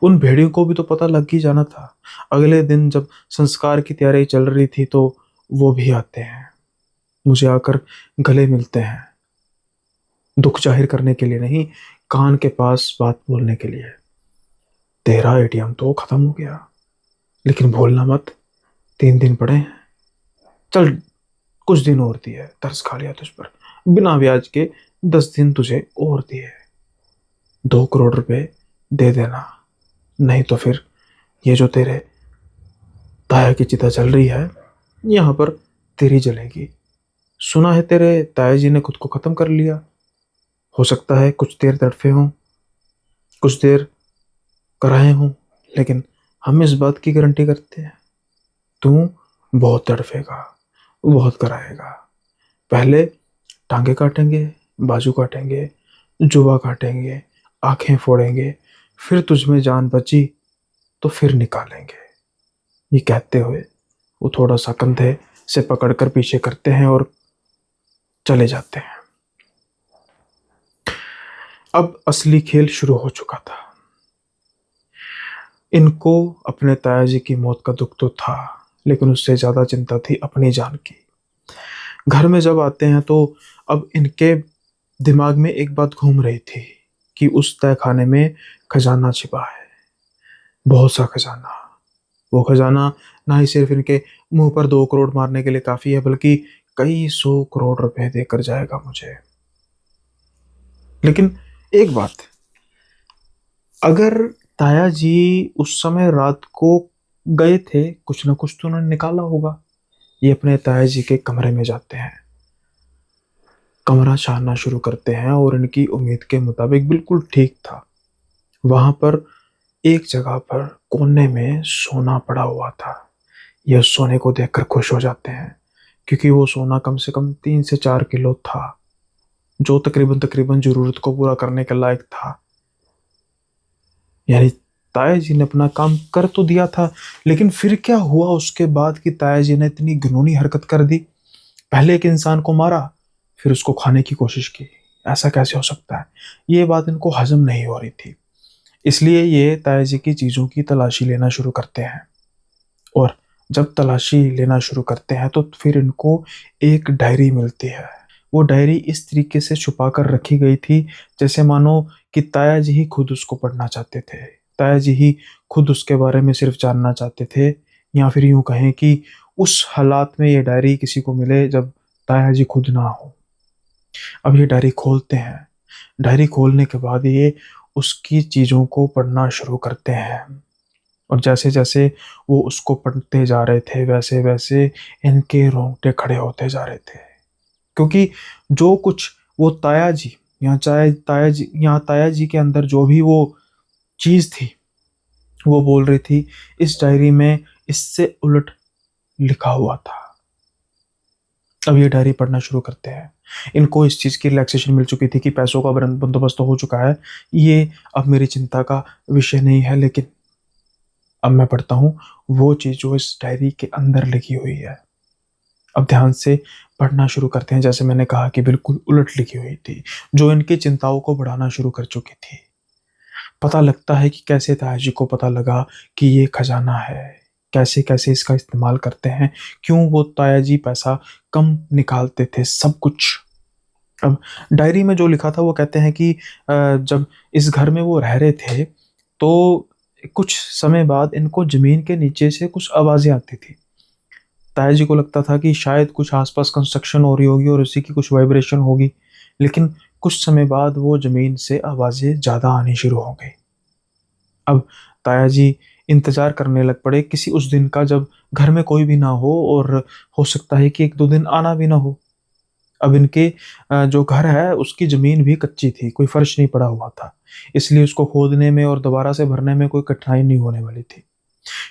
उन भेड़ियों को भी तो पता लग ही जाना था। अगले दिन जब संस्कार की तैयारी चल रही थी तो वो भी आते हैं, मुझे आकर गले मिलते हैं, दुख जाहिर करने के लिए नहीं, कान के पास बात बोलने के लिए। तेरा एटीएम तो खत्म हो गया, लेकिन भूलना मत, 3 दिन पड़े हैं। चल, कुछ दिन और दिए, तरस खा लिया तुझ पर, बिना ब्याज के 10 दिन तुझे और दिए। 2 करोड़ रुपए दे देना, नहीं तो फिर ये जो तेरे ताया की चिता चल रही है, यहाँ पर तेरी जलेगी। सुना है तेरे ताया जी ने खुद को खत्म कर लिया। हो सकता है कुछ देर तड़फे हों, कुछ देर कराए हों, लेकिन हम इस बात की गारंटी करते हैं, तू बहुत तड़फेगा, बहुत कराएगा। पहले टांगे काटेंगे, बाजू काटेंगे, जुबा काटेंगे, आंखें फोड़ेंगे, फिर तुझ में जान बची तो फिर निकालेंगे। ये कहते हुए वो थोड़ा सा कंधे से पकड़कर पीछे करते हैं और चले जाते हैं। अब असली खेल शुरू हो चुका था। इनको अपने ताया जी की मौत का दुख तो था, लेकिन उससे ज्यादा चिंता थी अपनी जान की। घर में जब आते हैं तो अब इनके दिमाग में एक बात घूम रही थी कि उस तय खाने में खजाना छिपा है, बहुत सा खजाना। वो खजाना ना ही सिर्फ इनके मुंह पर 2 करोड़ मारने के लिए काफी है, बल्कि कई 100 करोड़ रुपए देकर जाएगा मुझे। लेकिन एक बात, अगर ताया जी उस समय रात को गए थे, कुछ ना कुछ तो उन्होंने निकाला होगा। ये अपने ताया जी के कमरे में जाते हैं, कमरा छानना शुरू करते हैं और इनकी उम्मीद के मुताबिक बिल्कुल ठीक था। वहां पर एक जगह पर कोने में सोना पड़ा हुआ था। यह सोने को देखकर खुश हो जाते हैं, क्योंकि वो सोना कम से कम 3 से 4 किलो था, जो तकरीबन तकरीबन जरूरत को पूरा करने के लायक था। यानी ताया जी ने अपना काम कर तो दिया था, लेकिन फिर क्या हुआ उसके बाद कि ताया जी ने इतनी घिनौनी हरकत कर दी। पहले एक इंसान को मारा, फिर उसको खाने की कोशिश की। ऐसा कैसे हो सकता है? ये बात इनको हजम नहीं हो रही थी। इसलिए ये ताया जी की चीजों की तलाशी लेना शुरू करते हैं। और जब तलाशी लेना शुरू करते हैं तो फिर इनको एक डायरी मिलती है। वो डायरी इस तरीके से छुपा कर रखी गई थी जैसे मानो कि ताया जी ही खुद उसको पढ़ना चाहते थे, ताया जी ही खुद उसके बारे में सिर्फ जानना चाहते थे। या फिर यूं कहें कि उस हालात में ये डायरी किसी को मिले जब ताया जी खुद ना हो। अब ये डायरी खोलते हैं। डायरी खोलने के बाद ये उसकी चीज़ों को पढ़ना शुरू करते हैं, और जैसे जैसे वो उसको पढ़ते जा रहे थे वैसे वैसे इनके रोंगटे खड़े होते जा रहे थे। क्योंकि जो कुछ वो ताया जी, यहाँ ताया जी के अंदर जो भी वो चीज़ थी वो बोल रही थी, इस डायरी में इससे उलट लिखा हुआ था। अब ये डायरी पढ़ना शुरू करते हैं। इनको इस चीज़ की रिलैक्सेशन मिल चुकी थी कि पैसों का बंदोबस्त तो हो चुका है, ये अब मेरी चिंता का विषय नहीं है। लेकिन अब मैं पढ़ता हूँ वो चीज़ जो इस डायरी के अंदर लिखी हुई है। अब ध्यान से पढ़ना शुरू करते हैं। जैसे मैंने कहा कि बिल्कुल उलट लिखी हुई थी, जो इनकी चिंताओं को बढ़ाना शुरू कर चुकी थी। पता लगता है कि कैसे ताया जी को पता लगा कि ये खजाना है, कैसे कैसे इसका इस्तेमाल करते हैं, क्यों वो ताया जी पैसा कम निकालते थे, सब कुछ। अब डायरी में जो लिखा था वो कहते हैं कि जब इस घर में वो रह रहे थे तो कुछ समय बाद इनको जमीन के नीचे से कुछ आवाजें आती थी। ताया जी को लगता था कि शायद कुछ आसपास कंस्ट्रक्शन हो रही होगी और उसी की कुछ वाइब्रेशन होगी। लेकिन कुछ समय बाद वो जमीन से आवाजें ज्यादा आनी शुरू हो गई। अब ताया जी इंतजार करने लग पड़े किसी उस दिन का जब घर में कोई भी ना हो, और हो सकता है कि 1-2 दिन आना भी ना हो। अब इनके जो घर है उसकी ज़मीन भी कच्ची थी, कोई फर्श नहीं पड़ा हुआ था। इसलिए उसको खोदने में और दोबारा से भरने में कोई कठिनाई नहीं होने वाली थी।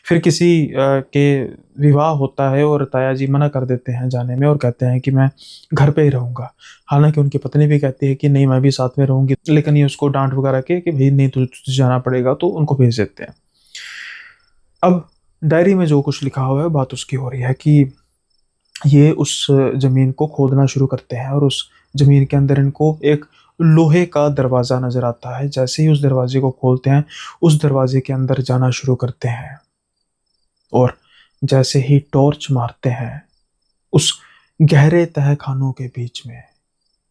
फिर किसी के विवाह होता है और ताया जी मना कर देते हैं जाने में और कहते हैं कि मैं घर पे ही रहूँगा। हालाँकि उनकी पत्नी भी कहती है कि नहीं, मैं भी साथ में रहूँगी, लेकिन ये उसको डाँट वगैरह के कि भई नहीं, तुझे जाना पड़ेगा, तो उनको भेज देते हैं। अब डायरी में जो कुछ लिखा हुआ है बात उसकी हो रही है कि ये उस ज़मीन को खोदना शुरू करते हैं और उस ज़मीन के अंदर इनको एक लोहे का दरवाज़ा नज़र आता है। जैसे ही उस दरवाज़े को खोलते हैं, उस दरवाज़े के अंदर जाना शुरू करते हैं और जैसे ही टॉर्च मारते हैं, उस गहरे तहखानों के बीच में,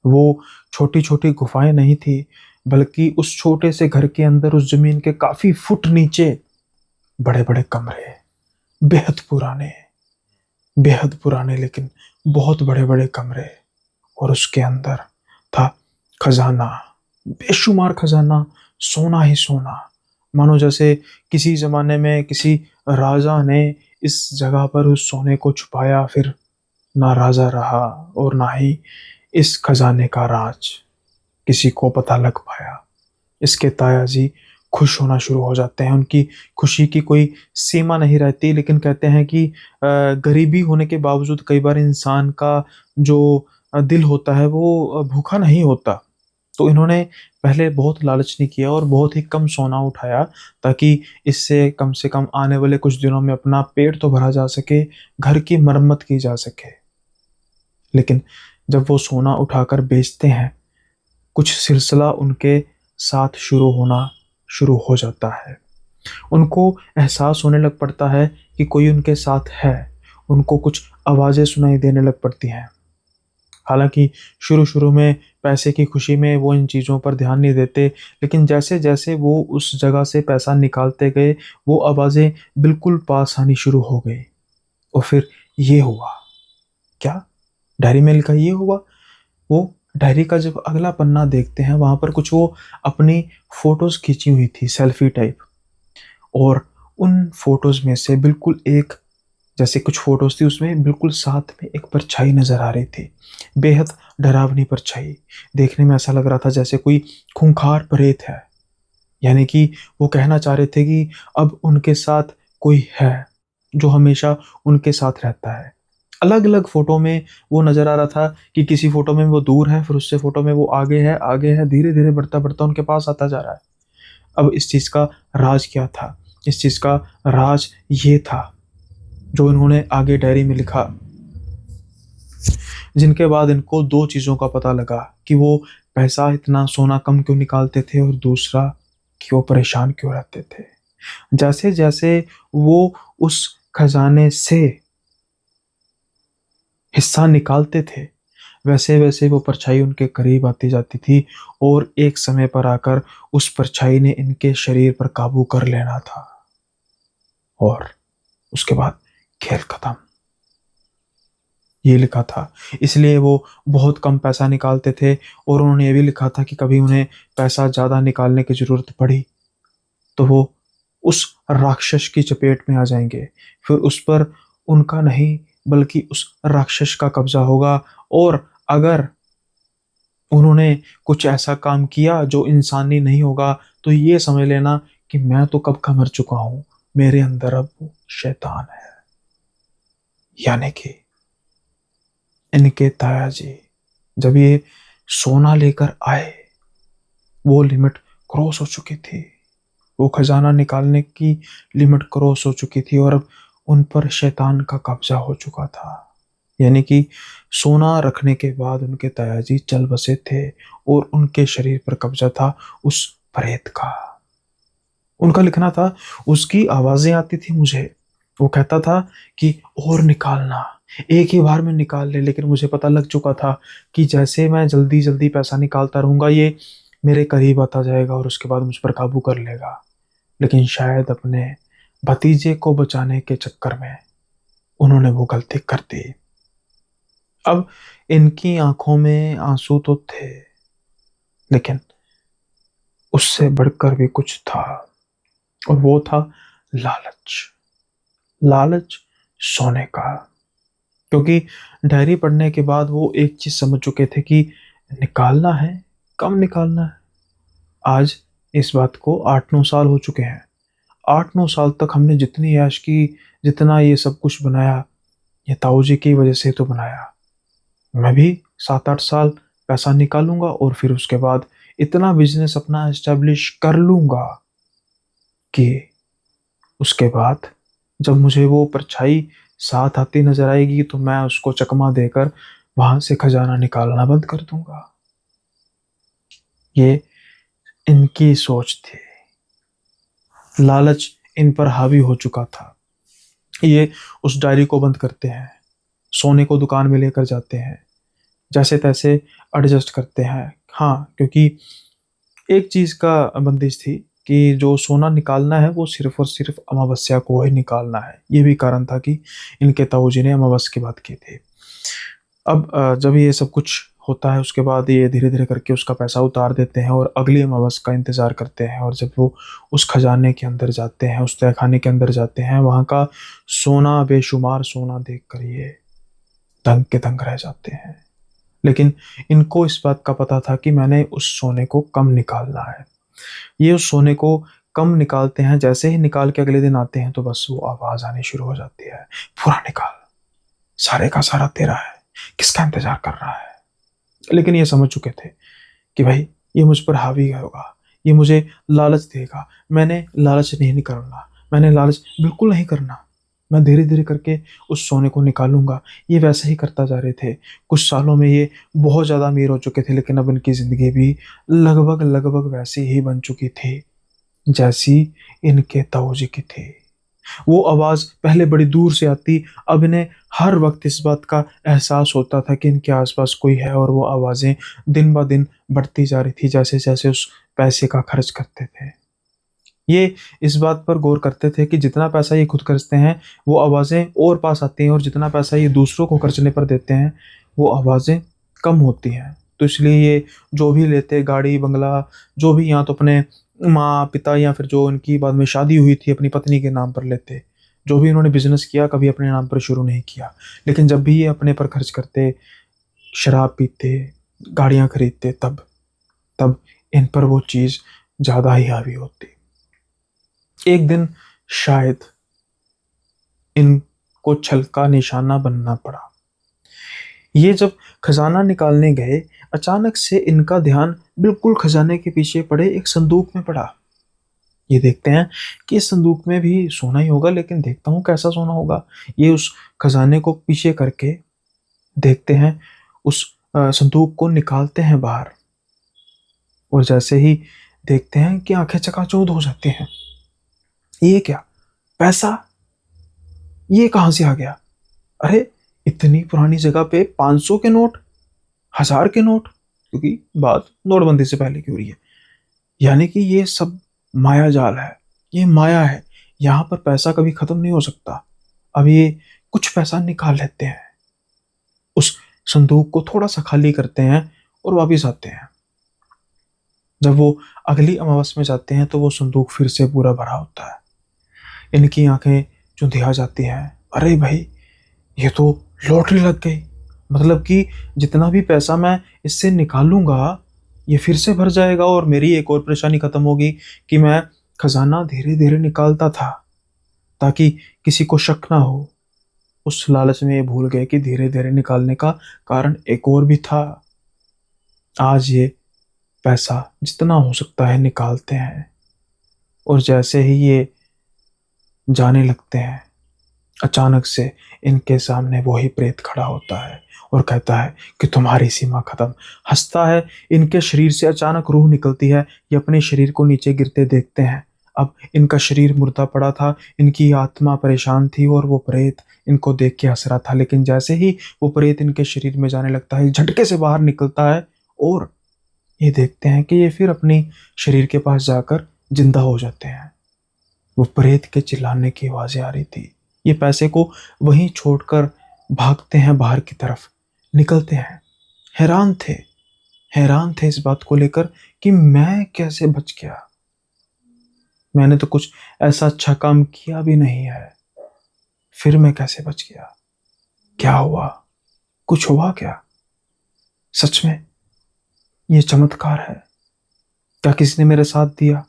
वो छोटी-छोटी गुफाएँ नहीं थी, बल्कि उस छोटे से घर के अंदर उस ज़मीन के काफ़ी फुट नीचे बड़े-बड़े कमरे, बेहद पुराने, बेहद पुराने लेकिन बहुत बड़े-बड़े कमरे, और उसके अंदर था खजाना, बेशुमार खजाना, सोना ही सोना। मानो जैसे किसी ज़माने में किसी राजा ने इस जगह पर उस सोने को छुपाया, फिर ना राजा रहा और ना ही इस खजाने का राज किसी को पता लग पाया। इसके ताया जी खुश होना शुरू हो जाते हैं। उनकी खुशी की कोई सीमा नहीं रहती, लेकिन कहते हैं कि गरीबी होने के बावजूद कई बार इंसान का जो दिल होता है वो भूखा नहीं होता। तो इन्होंने पहले बहुत लालच नहीं किया और बहुत ही कम सोना उठाया, ताकि इससे कम से कम आने वाले कुछ दिनों में अपना पेट तो भरा जा सके, घर की मरम्मत की जा सके। लेकिन जब वो सोना उठाकर बेचते हैं, कुछ सिलसिला उनके साथ शुरू हो जाता है। उनको एहसास होने लग पड़ता है कि कोई उनके साथ है। उनको कुछ आवाज़ें सुनाई देने लग पड़ती हैं। हालाँकि शुरू-शुरू में पैसे की खुशी में वो इन चीज़ों पर ध्यान नहीं देते, लेकिन जैसे-जैसे वो उस जगह से पैसा निकालते गए, वो आवाज़ें बिल्कुल पास आनी शुरू हो गई। और फिर ये हुआ। क्या? डायरी में लिखा ये हुआ? वो डायरी का जब अगला पन्ना देखते हैं, वहाँ पर कुछ वो अपनी फ़ोटोज़ खींची हुई थी, सेल्फ़ी टाइप। और उन फ़ोटोज़ में से बिल्कुल एक, जैसे कुछ फ़ोटोज़ थी, उसमें बिल्कुल साथ में एक परछाई नज़र आ रही थी। बेहद डरावनी परछाई। देखने में ऐसा लग रहा था जैसे कोई खूंखार प्रेत है। यानी कि वो कहना चाह रहे थे कि अब उनके साथ कोई है, जो हमेशा उनके साथ रहता है। अलग-अलग फ़ोटो में वो नज़र आ रहा था कि किसी फ़ोटो में वो दूर है, फिर उससे फ़ोटो में वो आगे है, धीरे-धीरे बढ़ता-बढ़ता उनके पास आता जा रहा है। अब इस चीज़ का राज क्या था? इस चीज़ का राज ये था, जो इन्होंने आगे डायरी में लिखा, जिनके बाद इनको 2 चीज़ों का पता लगा कि वो पैसा इतना सोना कम क्यों निकालते थे, और दूसरा कि वो परेशान क्यों रहते थे। जैसे-जैसे वो उस खजाने से हिस्सा निकालते थे, वैसे-वैसे वो परछाई उनके करीब आती जाती थी और एक समय पर आकर उस परछाई ने इनके शरीर पर काबू कर लेना था। और उसके बाद खेल खत्म। ये लिखा था। इसलिए वो बहुत कम पैसा निकालते थे, और उन्होंने ये भी लिखा था कि कभी उन्हें पैसा ज़्यादा निकालने की ज़रूरत पड़ी, तो वो उस राक्षस की चपेट में आ जाएँगे। फिर उस पर उनका नहीं, बल्कि उस राक्षस का कब्ज़ा होगा, और अगर उन्होंने कुछ ऐसा काम किया जो इंसानी नहीं होगा, तो ये समझ लेना कि मैं तो कब का मर चुका हूँ, मेरे अंदर अब वो शैतान है। यानी कि इनके ताया जी जब ये सोना लेकर आए, वो लिमिट क्रॉस हो चुकी थी। वो खजाना निकालने की लिमिट क्रॉस हो चुकी थी और अब उन पर शैतान का कब्जा हो चुका था। यानी कि सोना रखने के बाद उनके ताया जी चल बसे थे और उनके शरीर पर कब्जा था उस प्रेत का। उनका लिखना था, उसकी आवाज़ें आती थी मुझे। वो कहता था कि और निकालना, एक ही बार में निकाल ले, लेकिन मुझे पता लग चुका था कि जैसे मैं जल्दी-जल्दी पैसा निकालता रहूँगा, ये मेरे करीब आता जाएगा और उसके बाद मुझ पर काबू कर लेगा। लेकिन शायद अपने भतीजे को बचाने के चक्कर में उन्होंने वो गलती कर दी। अब इनकी आँखों में आँसू तो थे, लेकिन उससे बढ़कर भी कुछ था, और वो था लालच। लालच सोने का। क्योंकि डायरी पढ़ने के बाद वो एक चीज़ समझ चुके थे कि निकालना है, कम निकालना है। आज इस बात को 8-9 साल हो चुके हैं। 8-9 साल तक हमने जितनी ऐश की, जितना ये सब कुछ बनाया, ये ताऊ जी की वजह से तो बनाया। मैं भी 7-8 साल पैसा निकालूँगा और फिर उसके बाद इतना बिज़नेस अपना एस्टेब्लिश कर लूँगा कि उसके बाद जब मुझे वो परछाई साथ आती नज़र आएगी तो मैं उसको चकमा देकर वहाँ से खजाना निकालना बंद कर दूँगा। ये इनकी सोच थी। लालच इन पर हावी हो चुका था। ये उस डायरी को बंद करते हैं, सोने को दुकान में लेकर जाते हैं, जैसे-तैसे एडजस्ट करते हैं। हाँ, क्योंकि एक चीज़ का बंदिश थी कि जो सोना निकालना है वो सिर्फ़ और सिर्फ़ अमावस्या को ही निकालना है। ये भी कारण था कि इनके ताऊजी ने अमावस की बात की थी। अब जब ये सब कुछ होता है उसके बाद ये धीरे-धीरे करके उसका पैसा उतार देते हैं और अगली अमावस का इंतज़ार करते हैं और जब वो उस खजाने के अंदर जाते हैं, उस तहखाने के अंदर जाते हैं, वहाँ का सोना बेशुमार सोना देखकर ये दंग के दंग रह जाते हैं। लेकिन इनको इस बात का पता था कि मैंने उस सोने को कम निकालना है। ये उस सोने को कम निकालते हैं, जैसे ही निकाल के अगले दिन आते हैं तो बस वो आवाज़ आनी शुरू हो जाती है, "पूरा निकाल, सारे का सारा तेरा है, किसका इंतज़ार कर रहा है?" लेकिन ये समझ चुके थे कि भाई ये मुझ पर हावी होगा, ये मुझे लालच देगा, मैंने लालच नहीं निकालना, मैंने लालच बिल्कुल नहीं करना। मैं धीरे-धीरे करके उस सोने को निकालूँगा। ये वैसे ही करता जा रहे थे। कुछ सालों में ये बहुत ज़्यादा अमीर हो चुके थे लेकिन अब इनकी ज़िंदगी भी लगभग-लगभग वैसी ही बन चुकी थी, जैसी इनके ताऊजी की थी। वो आवाज़ पहले बड़ी दूर से आती, अब इन्हें हर वक़्त इस बात का एहसास होता था कि इनके आस-पास कोई है और वो आवाज़ें दिन-ब-दिन बढ़ती जा रही थी जैसे-जैसे उस पैसे का खर्च करते थे। ये इस बात पर गौर करते थे कि जितना पैसा ये खुद खर्चते हैं, वो आवाज़ें और पास आती हैं और जितना पैसा ये दूसरों को खर्चने पर देते हैं, वो आवाज़ें कम होती हैं। तो इसलिए ये जो भी लेते गाड़ी, बंगला, जो भी या तो अपने माँ-पिता या फिर जो उनकी बाद में शादी हुई थी अपनी पत्नी के नाम पर लेते। जो भी इन्होंने बिज़नेस किया कभी अपने नाम पर शुरू नहीं किया। लेकिन जब भी ये अपने पर खर्च करते, शराब पीते, गाड़ियाँ खरीदते तब तब इन पर वो चीज़ ज़्यादा ही हावी होती। एक दिन शायद इनको छल का निशाना बनना पड़ा। ये जब खजाना निकालने गए, अचानक से इनका ध्यान बिल्कुल खजाने के पीछे पड़े एक संदूक में पड़ा। ये देखते हैं कि इस संदूक में भी सोना ही होगा लेकिन देखता हूँ कैसा सोना होगा। ये उस खजाने को पीछे करके देखते हैं, उस संदूक को निकालते हैं बाहर और जैसे ही देखते हैं कि आँखें चकाचौंध हो जाती हैं। ये क्या? पैसा? ये कहाँ से आ गया? अरे! इतनी पुरानी जगह पे 500 के नोट, 1000 के नोट, क्योंकि बात नोटबंदी से पहले की हो रही है। यानी कि ये सब मायाजाल है, ये माया है। यहाँ पर पैसा कभी खत्म नहीं हो सकता। अब ये कुछ पैसा निकाल लेते हैं। उस संदूक को थोड़ा-सा खाली करते हैं और वापिस आते हैं। जब वो अगली अमावस में जाते हैं तो वो संदूक फिर से पूरा भरा होता है। इनकी आँखें चुंधिया जाती हैं। अरे भाई! ये तो लॉटरी लग गई। मतलब कि जितना भी पैसा मैं इससे निकालूँगा, ये फिर से भर जाएगा और मेरी एक और परेशानी खत्म होगी कि मैं खज़ाना धीरे-धीरे निकालता था, ताकि किसी को शक ना हो। उस लालच में ये भूल गए कि धीरे-धीरे निकालने का कारण एक और भी था। आज ये पैसा जितना हो सकता है निकालते हैं और जैसे ही ये जाने लगते हैं, अचानक से इनके सामने वही प्रेत खड़ा होता है और कहता है कि तुम्हारी सीमा खत्म। हंसता है, इनके शरीर से अचानक रूह निकलती है। ये अपने शरीर को नीचे गिरते देखते हैं। अब इनका शरीर मुर्दा पड़ा था, इनकी आत्मा परेशान थी और वो प्रेत इनको देख के हंस रहा था। लेकिन जैसे ही वो प्रेत इनके शरीर में जाने लगता है, झटके से बाहर निकलता है और ये देखते हैं कि ये फिर अपनी शरीर के पास जाकर जिंदा हो जाते हैं। वो प्रेत के चिल्लाने की आवाज़ें आ रही थी। ये पैसे को वहीं छोड़कर भागते हैं बाहर की तरफ, निकलते हैं। हैरान थे, हैरान थे इस बात को लेकर कि मैं कैसे बच गया? मैंने तो कुछ ऐसा अच्छा काम किया भी नहीं है, फिर मैं कैसे बच गया? क्या हुआ? कुछ हुआ क्या? सच में ये चमत्कार है? क्या किसी ने मेरे साथ दिया?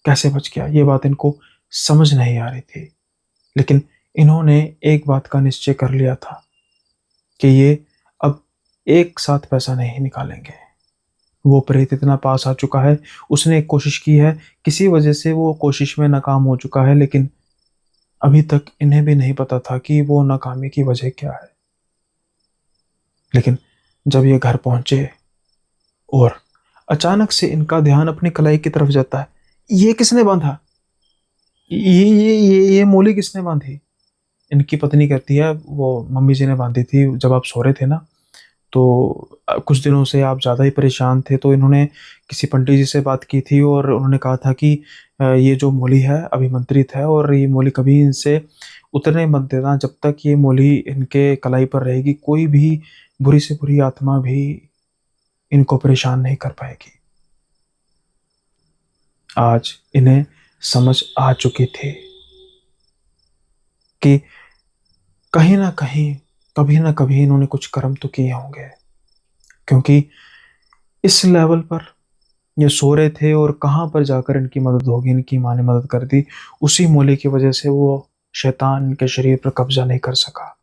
कैसे बच गया? ये बात इनको समझ नहीं आ रही थी, लेकिन इन्होंने एक बात का निश्चय कर लिया था कि ये अब एक साथ पैसा नहीं निकालेंगे। वो प्रेत इतना पास आ चुका है, उसने एक कोशिश की है, किसी वजह से वो कोशिश में नाकाम हो चुका है, लेकिन अभी तक इन्हें भी नहीं पता था कि वो नाकामी की वजह क्या है। लेकिन जब ये घर पहुंचे और अचानक से इनका ध्यान अपनी कलाई की तरफ जाता है। ये किसने बांधा? ये मोली किसने बांधी? इनकी पत्नी कहती है, वो मम्मी जी ने बांधी थी जब आप सो रहे थे ना, तो कुछ दिनों से आप ज़्यादा ही परेशान थे, तो इन्होंने किसी पंडित जी से बात की थी और उन्होंने कहा था कि ये जो मोली है अभिमंत्रित है और ये मोली कभी इनसे उतरने मत देना। जब तक ये मोली इनके कलाई पर रहेगी, कोई भी बुरी से बुरी आत्मा भी इनको परेशान नहीं कर पाएगी। आज इन्हें समझ आ चुकी थी कि कहीं ना कहीं, कभी ना कभी इन्होंने कुछ कर्म तो किए होंगे, क्योंकि इस लेवल पर ये सो रहे थे और कहाँ पर जाकर इनकी मदद होगी। इनकी माँ ने मदद कर दी, उसी मोले की वजह से वो शैतान इनके शरीर पर कब्जा नहीं कर सका।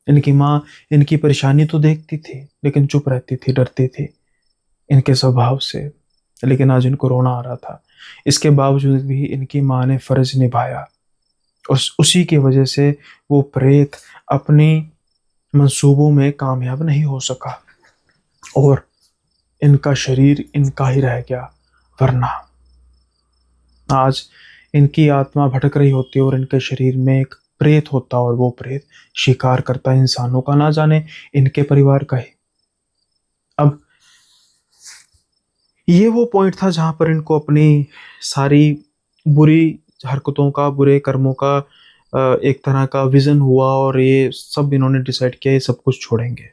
इनकी माँ इनकी परेशानी तो देखती थी, लेकिन चुप रहती थी, डरती थी इनके स्वभाव से। लेकिन आज इनको रोना आ रहा था, इसके बावजूद भी इनकी माँ ने फर्ज निभाया और उसी की वजह से वो प्रेत अपनी मंसूबों में कामयाब नहीं हो सका और इनका शरीर इनका ही रह गया। वरना आज इनकी आत्मा भटक रही होती और इनके शरीर में एक प्रेत होता और वो प्रेत शिकार करता इंसानों का, ना जाने इनके परिवार का ही। अब ये वो पॉइंट था जहां पर इनको अपनी सारी बुरी हरकतों का, बुरे कर्मों का एक तरह का विजन हुआ और ये सब इन्होंने डिसाइड किया ये सब कुछ छोड़ेंगे।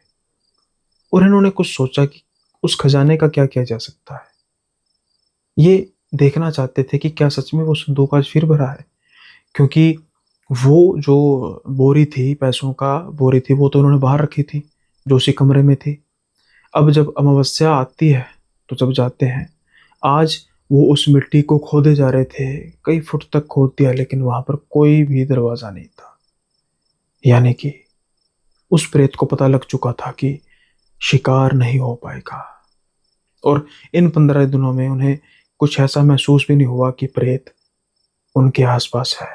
और इन्होंने कुछ सोचा कि उस खजाने का क्या किया जा सकता है। ये देखना चाहते थे कि क्या सच में वो संदूक आज फिर भरा है, क्योंकि वो जो बोरी थी, पैसों का बोरी थी, वो तो उन्होंने बाहर रखी थी जो उसी कमरे में थी। अब जब अमावस्या आती है तो जब जाते हैं, आज वो उस मिट्टी को खोदे जा रहे थे, कई फुट तक खोद दिया, लेकिन वहां पर कोई भी दरवाजा नहीं था। यानी कि उस प्रेत को पता लग चुका था कि शिकार नहीं हो पाएगा। और इन 15 दिनों में उन्हें कुछ ऐसा महसूस भी नहीं हुआ कि प्रेत उनके आसपास है।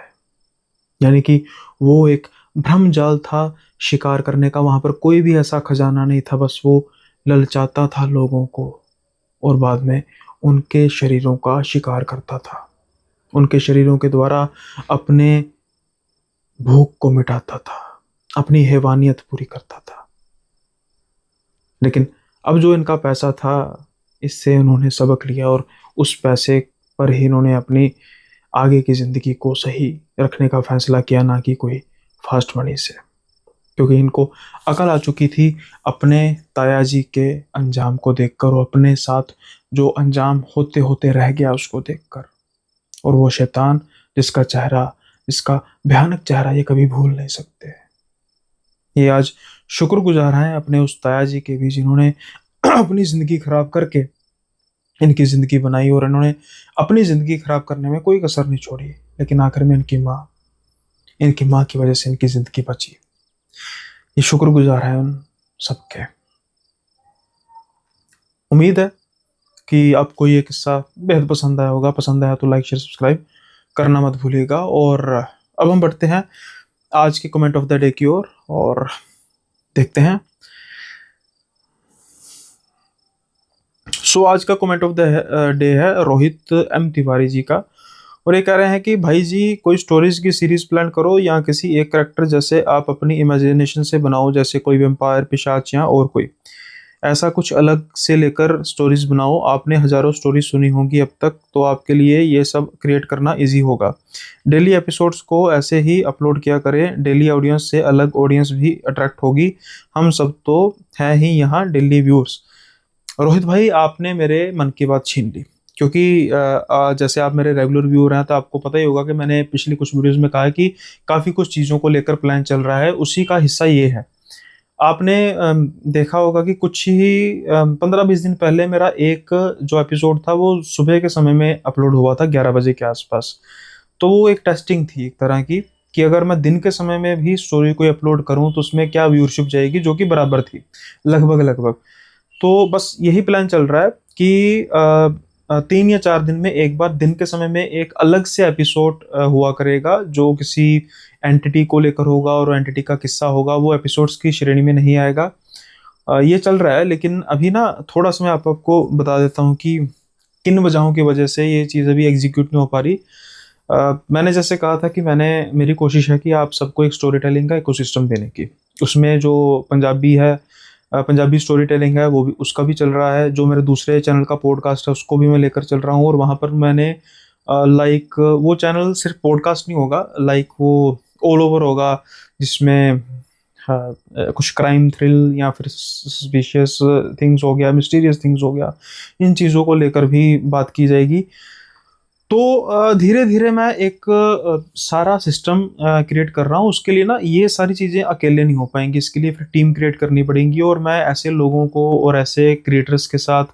यानी कि वो एक भ्रम जाल था शिकार करने का, वहां पर कोई भी ऐसा खजाना नहीं था, बस वो ललचाता था लोगों को और बाद में उनके शरीरों का शिकार करता था, उनके शरीरों के द्वारा अपने भूख को मिटाता था, अपनी हैवानियत पूरी करता था। लेकिन अब जो इनका पैसा था, इससे उन्होंने सबक लिया और उस पैसे पर ही इन्होंने अपनी आगे की ज़िंदगी को सही रखने का फैसला किया, ना कि कोई फास्ट मनी से। क्योंकि इनको अकल आ चुकी थी अपने ताया जी के अंजाम को देखकर और अपने साथ जो अंजाम होते होते रह गया उसको देखकर। और वो शैतान जिसका चेहरा, जिसका भयानक चेहरा ये कभी भूल नहीं सकते। ये आज शुक्रगुजार हैं अपने उस ताया जी के भी, जिन्होंने अपनी ज़िंदगी खराब करके इनकी ज़िंदगी बनाई और इन्होंने अपनी ज़िंदगी खराब करने में कोई कसर नहीं छोड़ी। लेकिन आखिर में इनकी माँ की वजह से इनकी ज़िंदगी बची। ये शुक्रगुजार है उन सबके। उम्मीद है कि आपको ये किस्सा बेहद पसंद आया होगा। पसंद आया तो लाइक शेयर सब्सक्राइब करना मत भूलिएगा। और अब हम बढ़ते हैं आज के कमेंट ऑफ द डे की ओर और देखते हैं। आज का कमेंट ऑफ द डे है रोहित एम तिवारी जी का, और ये कह रहे हैं कि भाई जी कोई स्टोरीज की सीरीज प्लान करो या किसी एक करेक्टर जैसे आप अपनी इमेजिनेशन से बनाओ, जैसे कोई वेम्पायर, पिशाच या और कोई ऐसा कुछ अलग से लेकर स्टोरीज बनाओ। आपने हजारों स्टोरीज सुनी होंगी अब तक, तो आपके लिए ये सब क्रिएट करना इजी होगा। डेली एपिसोड्स को ऐसे ही अपलोड किया करें, डेली ऑडियंस से अलग ऑडियंस भी अट्रैक्ट होगी। हम सब तो हैं ही यहाँ डेली व्यूअर्स। रोहित भाई, आपने मेरे मन की बात छीन ली, क्योंकि जैसे आप मेरे रेगुलर व्यूअर हैं तो आपको पता ही होगा कि मैंने पिछली कुछ वीडियोस में कहा है कि काफ़ी कुछ चीज़ों को लेकर प्लान चल रहा है, उसी का हिस्सा ये है। आपने देखा होगा कि कुछ ही 15-20 दिन पहले मेरा एक जो एपिसोड था वो सुबह के समय में अपलोड हुआ था, 11 बजे के आसपास। तो वो एक टेस्टिंग थी एक तरह की, कि अगर मैं दिन के समय में भी स्टोरी कोई अपलोड करूं तो उसमें क्या व्यूअरशिप जाएगी, जो कि बराबर थी, लगभग लगभग। तो बस यही प्लान चल रहा है कि 3 या 4 दिन में एक बार दिन के समय में एक अलग से एपिसोड हुआ करेगा, जो किसी एंटिटी को लेकर होगा और एंटिटी का किस्सा होगा, वो एपिसोड्स की श्रेणी में नहीं आएगा। ये चल रहा है, लेकिन अभी ना थोड़ा सा मैं आपको बता देता हूँ कि किन वजहों की वजह से ये चीज़ अभी एग्जीक्यूट नहीं हो पा रही। मैंने जैसे कहा था कि मेरी कोशिश है कि आप सबको एक स्टोरी टेलिंग का इकोसिस्टम देने की। उसमें जो पंजाबी है, पंजाबी स्टोरी टेलिंग है, वो भी, उसका भी चल रहा है। जो मेरे दूसरे चैनल का पॉडकास्ट है उसको भी मैं लेकर चल रहा हूँ, और वहाँ पर मैंने लाइक वो चैनल सिर्फ पॉडकास्ट नहीं होगा, लाइक वो ऑल ओवर होगा, जिसमें हाँ, कुछ क्राइम थ्रिल या फिर सस्पिशियस थिंग्स हो गया, मिस्टीरियस थिंग्स हो गया, इन चीज़ों को लेकर भी बात की जाएगी। तो धीरे धीरे मैं एक सारा सिस्टम क्रिएट कर रहा हूँ। उसके लिए ना ये सारी चीज़ें अकेले नहीं हो पाएंगी, इसके लिए फिर टीम क्रिएट करनी पड़ेगी, और मैं ऐसे लोगों को और ऐसे क्रिएटर्स के साथ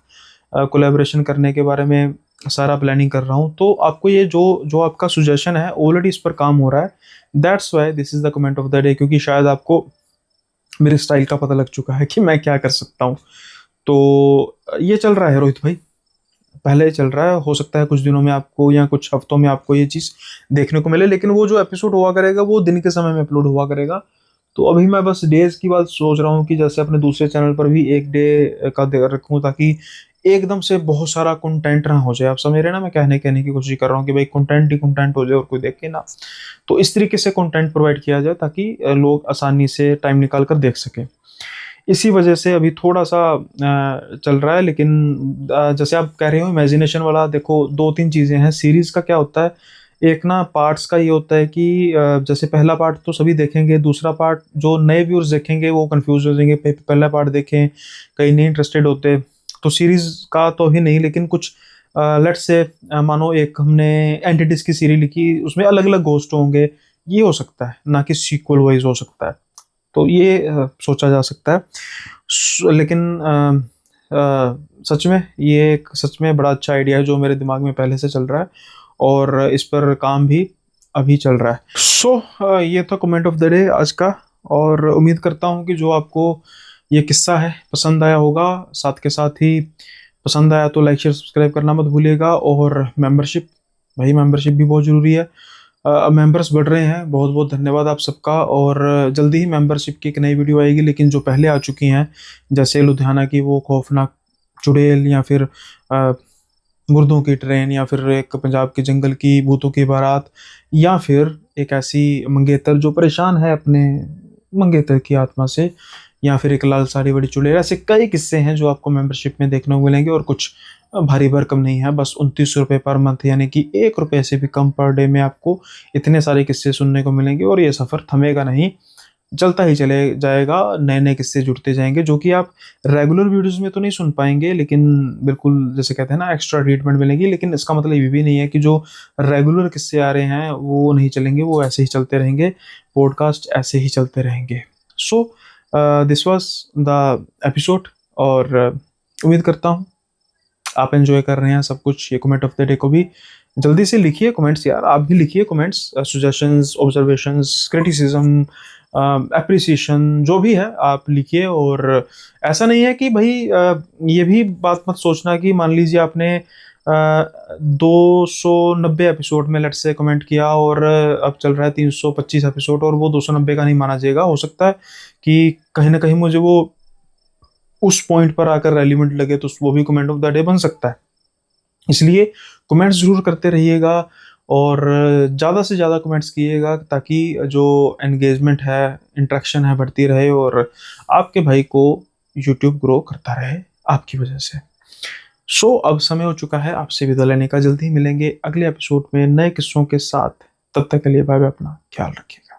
कोलैबोरेशन करने के बारे में सारा प्लानिंग कर रहा हूँ। तो आपको ये जो जो आपका सुजेशन है, ऑलरेडी इस पर काम हो रहा है। That's why this is the comment of the day, क्योंकि शायद आपको मेरे स्टाइल का पता लग चुका है कि मैं क्या कर सकता हूँ। तो ये चल रहा है रोहित भाई, पहले चल रहा है। हो सकता है कुछ दिनों में आपको या कुछ हफ्तों में आपको ये चीज़ देखने को मिले, लेकिन वो जो एपिसोड हुआ करेगा वो दिन के समय में अपलोड हुआ करेगा। तो अभी मैं बस डेज की बात सोच रहा हूँ कि जैसे अपने दूसरे चैनल पर भी एक डे का रखूँ, ताकि एकदम से बहुत सारा कंटेंट ना हो जाए। आप समझ रहे हैं ना, मैं कहने की कोशिश कर रहा हूँ कि भाई कंटेंट ही कंटेंट हो जाए और कोई देखे ना। तो इस तरीके से कंटेंट प्रोवाइड किया जाए ताकि लोग आसानी से टाइम निकाल कर देख सकें। इसी वजह से अभी थोड़ा सा चल रहा है। लेकिन जैसे आप कह रहे हो इमेजिनेशन वाला, देखो 2-3 चीज़ें हैं। सीरीज़ का क्या होता है, एक ना पार्ट्स का ये होता है कि जैसे पहला पार्ट तो सभी देखेंगे, दूसरा पार्ट जो नए व्यूअर्स देखेंगे वो कंफ्यूज हो जाएंगे, पहला पार्ट देखें, कहीं नहीं इंटरेस्टेड होते। तो सीरीज़ का तो अभी नहीं, लेकिन कुछ लेट्स से मानो एक हमने एंटिटीज की सीरीज लिखी, उसमें अलग अलग घोस्ट होंगे, ये हो सकता है, ना कि सीक्वल वाइज हो सकता है। तो ये सोचा जा सकता है। लेकिन सच में ये एक सच में बड़ा अच्छा आइडिया है जो मेरे दिमाग में पहले से चल रहा है, और इस पर काम भी अभी चल रहा है। ये था कमेंट ऑफ द डे आज का, और उम्मीद करता हूँ कि जो आपको ये किस्सा है पसंद आया होगा। साथ के साथ ही पसंद आया तो लाइक शेयर सब्सक्राइब करना मत भूलिएगा, और मेंबरशिप, भाई मेंबरशिप भी बहुत ज़रूरी है। मेंबर्स बढ़ रहे हैं, बहुत बहुत धन्यवाद आप सबका। और जल्दी ही मेंबरशिप की एक नई वीडियो आएगी, लेकिन जो पहले आ चुकी हैं, जैसे लुधियाना की वो खौफनाक चुड़ैल, या फिर मुर्दों की ट्रेन, या फिर एक पंजाब के जंगल की भूतों की बारात, या फिर एक ऐसी मंगेतर जो परेशान है अपने मंगेतर की आत्मा से, या फिर एक लाल साड़ी बड़ी चुड़ैल, ऐसे कई किस्से हैं जो आपको मेंबरशिप में देखने को मिलेंगे। और कुछ भारी भरकम नहीं है, बस 29 रुपये पर मंथ, यानी कि 1 रुपये से भी कम पर डे में आपको इतने सारे किस्से सुनने को मिलेंगे। और ये सफ़र थमेगा नहीं, चलता ही चले जाएगा, नए नए किस्से जुड़ते जाएंगे, जो कि आप रेगुलर वीडियोस में तो नहीं सुन पाएंगे, लेकिन बिल्कुल जैसे कहते हैं ना, एक्स्ट्रा ट्रीटमेंट मिलेगी। लेकिन इसका मतलब ये भी नहीं है कि जो रेगुलर किस्से आ रहे हैं वो नहीं चलेंगे, वो ऐसे ही चलते रहेंगे, पॉडकास्ट ऐसे ही चलते रहेंगे। So this was the episode, और उम्मीद करता हूँ आप एंजॉय कर रहे हैं सब कुछ। ये कमेंट ऑफ द डे को भी जल्दी से लिखिए कमेंट्स यार, आप भी लिखिए comments, suggestions, observations, criticism, appreciation, जो भी है आप लिखिए। और ऐसा नहीं है कि भाई ये भी बात मत सोचना कि मान लीजिए आपने 290 एपिसोड में लेट से कमेंट किया, और अब चल रहा है 325 एपिसोड, और वो 290 का नहीं माना जाएगा। हो सकता है कि कहीं ना कहीं मुझे वो उस पॉइंट पर आकर रेलिवेंट लगे, तो वो भी कमेंट ऑफ द डे बन सकता है। इसलिए कमेंट्स जरूर करते रहिएगा, और ज़्यादा से ज़्यादा कमेंट्स कीजिएगा, ताकि जो एंगेजमेंट है, इंटरेक्शन है, बढ़ती रहे, और आपके भाई को यूट्यूब ग्रो करता रहे आपकी वजह से। अब समय हो चुका है आपसे विदा लेने का। जल्दी ही मिलेंगे अगले एपिसोड में नए किस्सों के साथ। तब तक के लिए बाय बाय, अपना ख्याल रखिएगा।